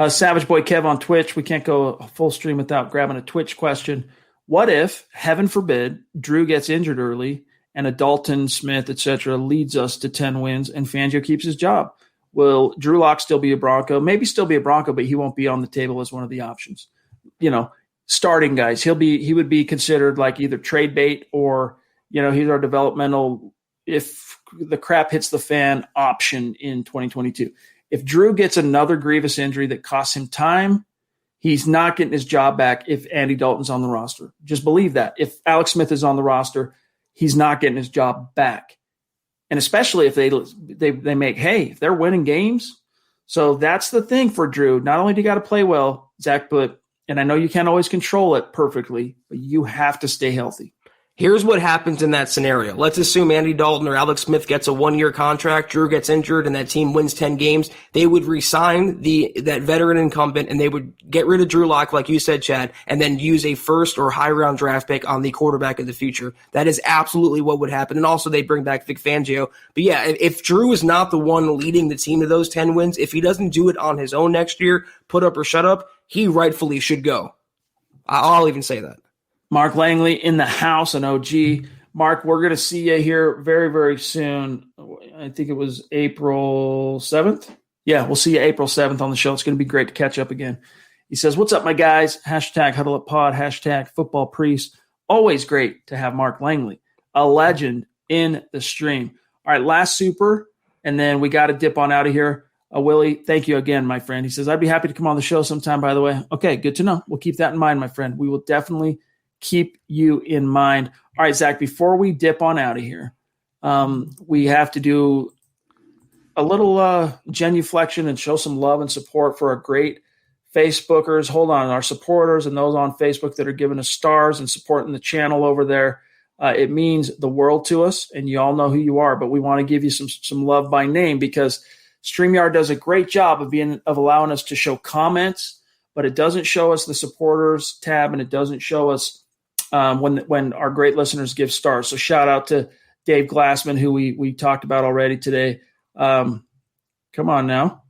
B: Savage Boy Kev on Twitch. We can't go a full stream without grabbing a Twitch question. What if, heaven forbid, Drew gets injured early and a Dalton, Smith, etc. leads us to 10 wins and Fangio keeps his job? Will Drew Lock still be a Bronco? Maybe still be a Bronco, but he won't be on the table as one of the options. Starting guys. He would be considered like either trade bait or, he's our developmental, if the crap hits the fan, option in 2022. If Drew gets another grievous injury that costs him time, he's not getting his job back if Andy Dalton's on the roster. Just believe that. If Alex Smith is on the roster, he's not getting his job back. And especially if they make hay, if they're winning games. So that's the thing for Drew. Not only do you got to play well, Zach, and I know you can't always control it perfectly, but you have to stay healthy.
C: Here's what happens in that scenario. Let's assume Andy Dalton or Alex Smith gets a 1-year contract, Drew gets injured, and that team wins 10 games. They would re-sign that veteran incumbent, and they would get rid of Drew Lock, like you said, Chad, and then use a first or high-round draft pick on the quarterback of the future. That is absolutely what would happen. And also they bring back Vic Fangio. But yeah, if Drew is not the one leading the team to those 10 wins, if he doesn't do it on his own next year, put up or shut up, he rightfully should go. I'll even say that.
B: Mark Langley in the house, an OG. Mark, we're going to see you here very, very soon. I think it was April 7th. Yeah, we'll see you April 7th on the show. It's going to be great to catch up again. He says, what's up, my guys? Hashtag Huddle Up Pod, hashtag Football Priest. Always great to have Mark Langley, a legend in the stream. All right, last super, and then we got to dip on out of here. Willie, thank you again, my friend. He says, I'd be happy to come on the show sometime, by the way. Okay, good to know. We'll keep that in mind, my friend. We will definitely keep you in mind. All right, Zach, before we dip on out of here, we have to do a little genuflection and show some love and support for our great Facebookers. Hold on, our supporters and those on Facebook that are giving us stars and supporting the channel over there. It means the world to us, and you all know who you are, but we want to give you some love by name because StreamYard does a great job of allowing us to show comments, but it doesn't show us the supporters tab, and it doesn't show us when our great listeners give stars. So shout out to Dave Glassman, who we talked about already today. Come on now.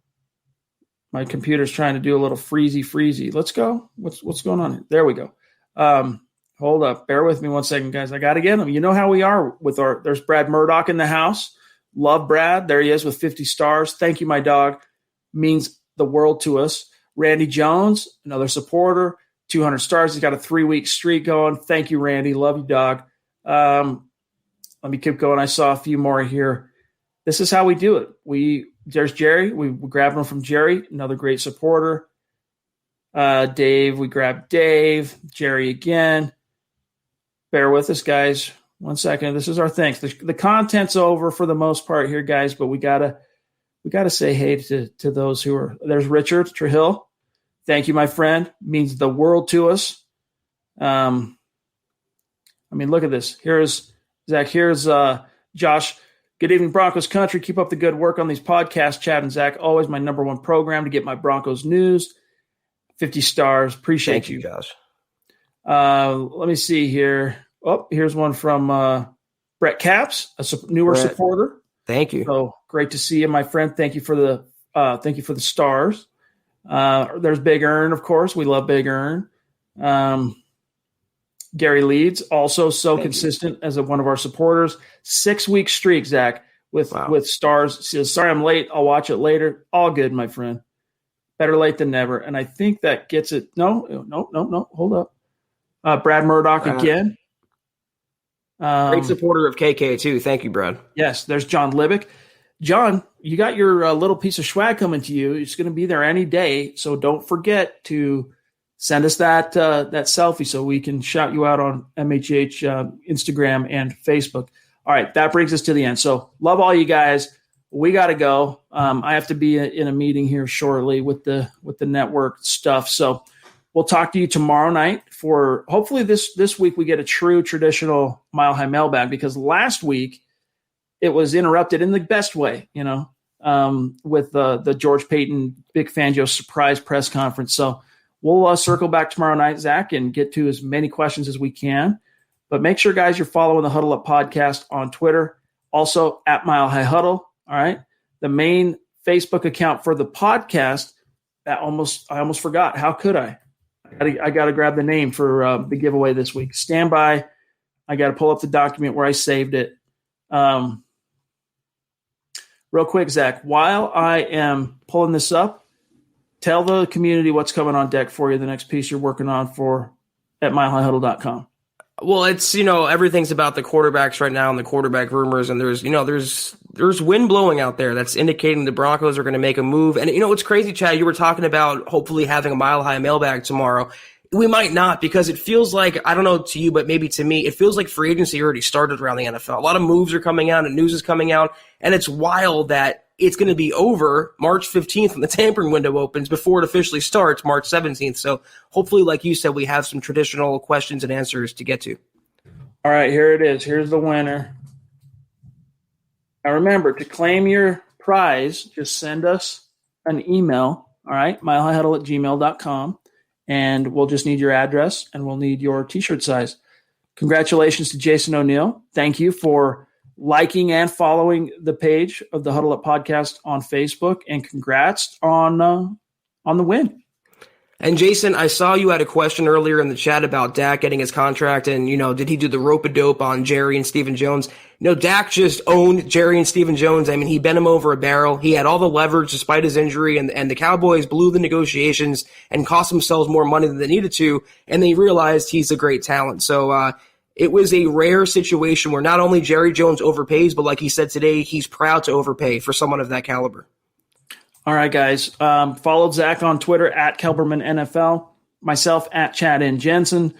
B: My computer's trying to do a little freezy. Let's go. What's going on here? There we go. Hold up. Bear with me one second, guys. I got to get them. You know how we are with there's Brad Murdoch in the house. Love Brad. There he is with 50 stars. Thank you, my dog. Means the world to us. Randy Jones, another supporter. 200 stars. He's got a 3-week streak going. Thank you, Randy. Love you, dog. Let me keep going. I saw a few more here. This is how we do it. There's Jerry. We grabbed him from Jerry, another great supporter. Dave, we grabbed Dave. Jerry again. Bear with us, guys. 1 second. This is our thanks. The content's over for the most part here, guys, but we gotta say hey to those who are. There's Richard Trehill. Thank you, my friend. Means the world to us. I mean, look at this. Here's Zach. Here's Josh. Good evening, Broncos country. Keep up the good work on these podcasts, Chad and Zach. Always my number one program to get my Broncos news. 50 stars. Appreciate you,
C: Josh.
B: Let me see here. Oh, here's one from Brett Capps, a newer supporter.
C: Thank you.
B: So great to see you, my friend. Thank you for the stars. There's Big Earn, of course. We love Big Earn. Gary Leeds, also consistent as one of our supporters. 6-week streak, Zach, with stars. Says, sorry I'm late. I'll watch it later. All good, my friend. Better late than never. And I think that gets it. No. Hold up. Brad Murdoch again.
C: Great supporter of KK, too. Thank you, Brad.
B: Yes, there's John Libick. John, you got your little piece of swag coming to you. It's going to be there any day, so don't forget to send us that selfie so we can shout you out on MHH Instagram and Facebook. All right, that brings us to the end. So love all you guys. We got to go. I have to be in a meeting here shortly with the network stuff. So we'll talk to you tomorrow night for hopefully this week we get a true traditional Mile High mailbag because last week it was interrupted in the best way, with the George Payton Big Fangio surprise press conference. So we'll circle back tomorrow night, Zach, and get to as many questions as we can. But make sure, guys, you're following the Huddle Up Podcast on Twitter, also at Mile High Huddle. All right, the main Facebook account for the podcast. I almost forgot. How could I? I got to grab the name for the giveaway this week. Stand by. I got to pull up the document where I saved it. Real quick, Zach, while I am pulling this up, tell the community what's coming on deck for you, the next piece you're working on at milehighhuddle.com.
C: Well, it's, everything's about the quarterbacks right now and the quarterback rumors. And there's wind blowing out there that's indicating the Broncos are going to make a move. And what's crazy, Chad, you were talking about hopefully having a Mile High mailbag tomorrow. We might not because it feels like, I don't know to you, but maybe to me, it feels like free agency already started around the NFL. A lot of moves are coming out and news is coming out. And it's wild that it's going to be over March 15th when the tampering window opens before it officially starts March 17th. So hopefully, like you said, we have some traditional questions and answers to get to.
B: All right, here it is. Here's the winner. Now remember, to claim your prize, just send us an email, all right, milehighhuddle@gmail.com, and we'll just need your address and we'll need your T-shirt size. Congratulations to Jason O'Neill. Thank you for liking and following the page of the Huddle Up Podcast on Facebook, and congrats on the win.
C: And Jason, I saw you had a question earlier in the chat about Dak getting his contract and, did he do the rope-a-dope on Jerry and Stephen Jones? Dak just owned Jerry and Stephen Jones. I mean, he bent him over a barrel. He had all the leverage despite his injury, and the Cowboys blew the negotiations and cost themselves more money than they needed to, and they realized he's a great talent. So it was a rare situation where not only Jerry Jones overpays, but like he said today, he's proud to overpay for someone of that caliber.
B: All right, guys. Followed Zach on Twitter at Kelberman NFL, myself at Chad and Jensen,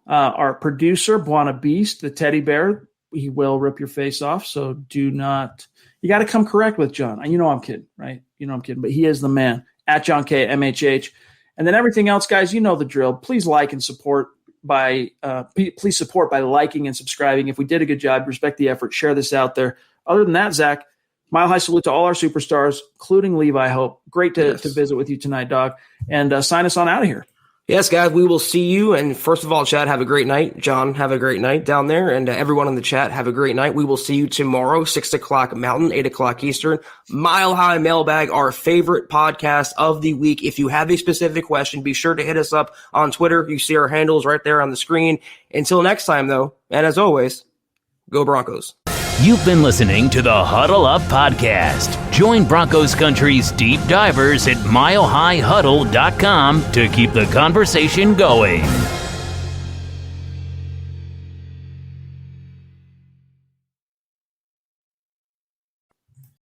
B: our producer, Buana Beast, the teddy bear. He will rip your face off, so do not. You got to come correct with John. I'm kidding, right? I'm kidding, but he is the man. At John K MHH, and then everything else, guys. You know the drill. Please like and support please support by liking and subscribing. If we did a good job, respect the effort. Share this out there. Other than that, Zach. Mile high salute to all our superstars, including Levi Hope. Great to visit with you tonight, dog. And sign us on out of here.
C: Yes, guys, we will see you. And first of all, Chad, have a great night. John, have a great night down there. And everyone in the chat, have a great night. We will see you tomorrow, 6 o'clock Mountain, 8 o'clock Eastern. Mile High Mailbag, our favorite podcast of the week. If you have a specific question, be sure to hit us up on Twitter. You see our handles right there on the screen. Until next time, though, and as always, go Broncos.
A: You've been listening to the Huddle Up Podcast. Join Broncos Country's deep divers at milehighhuddle.com to keep the conversation going.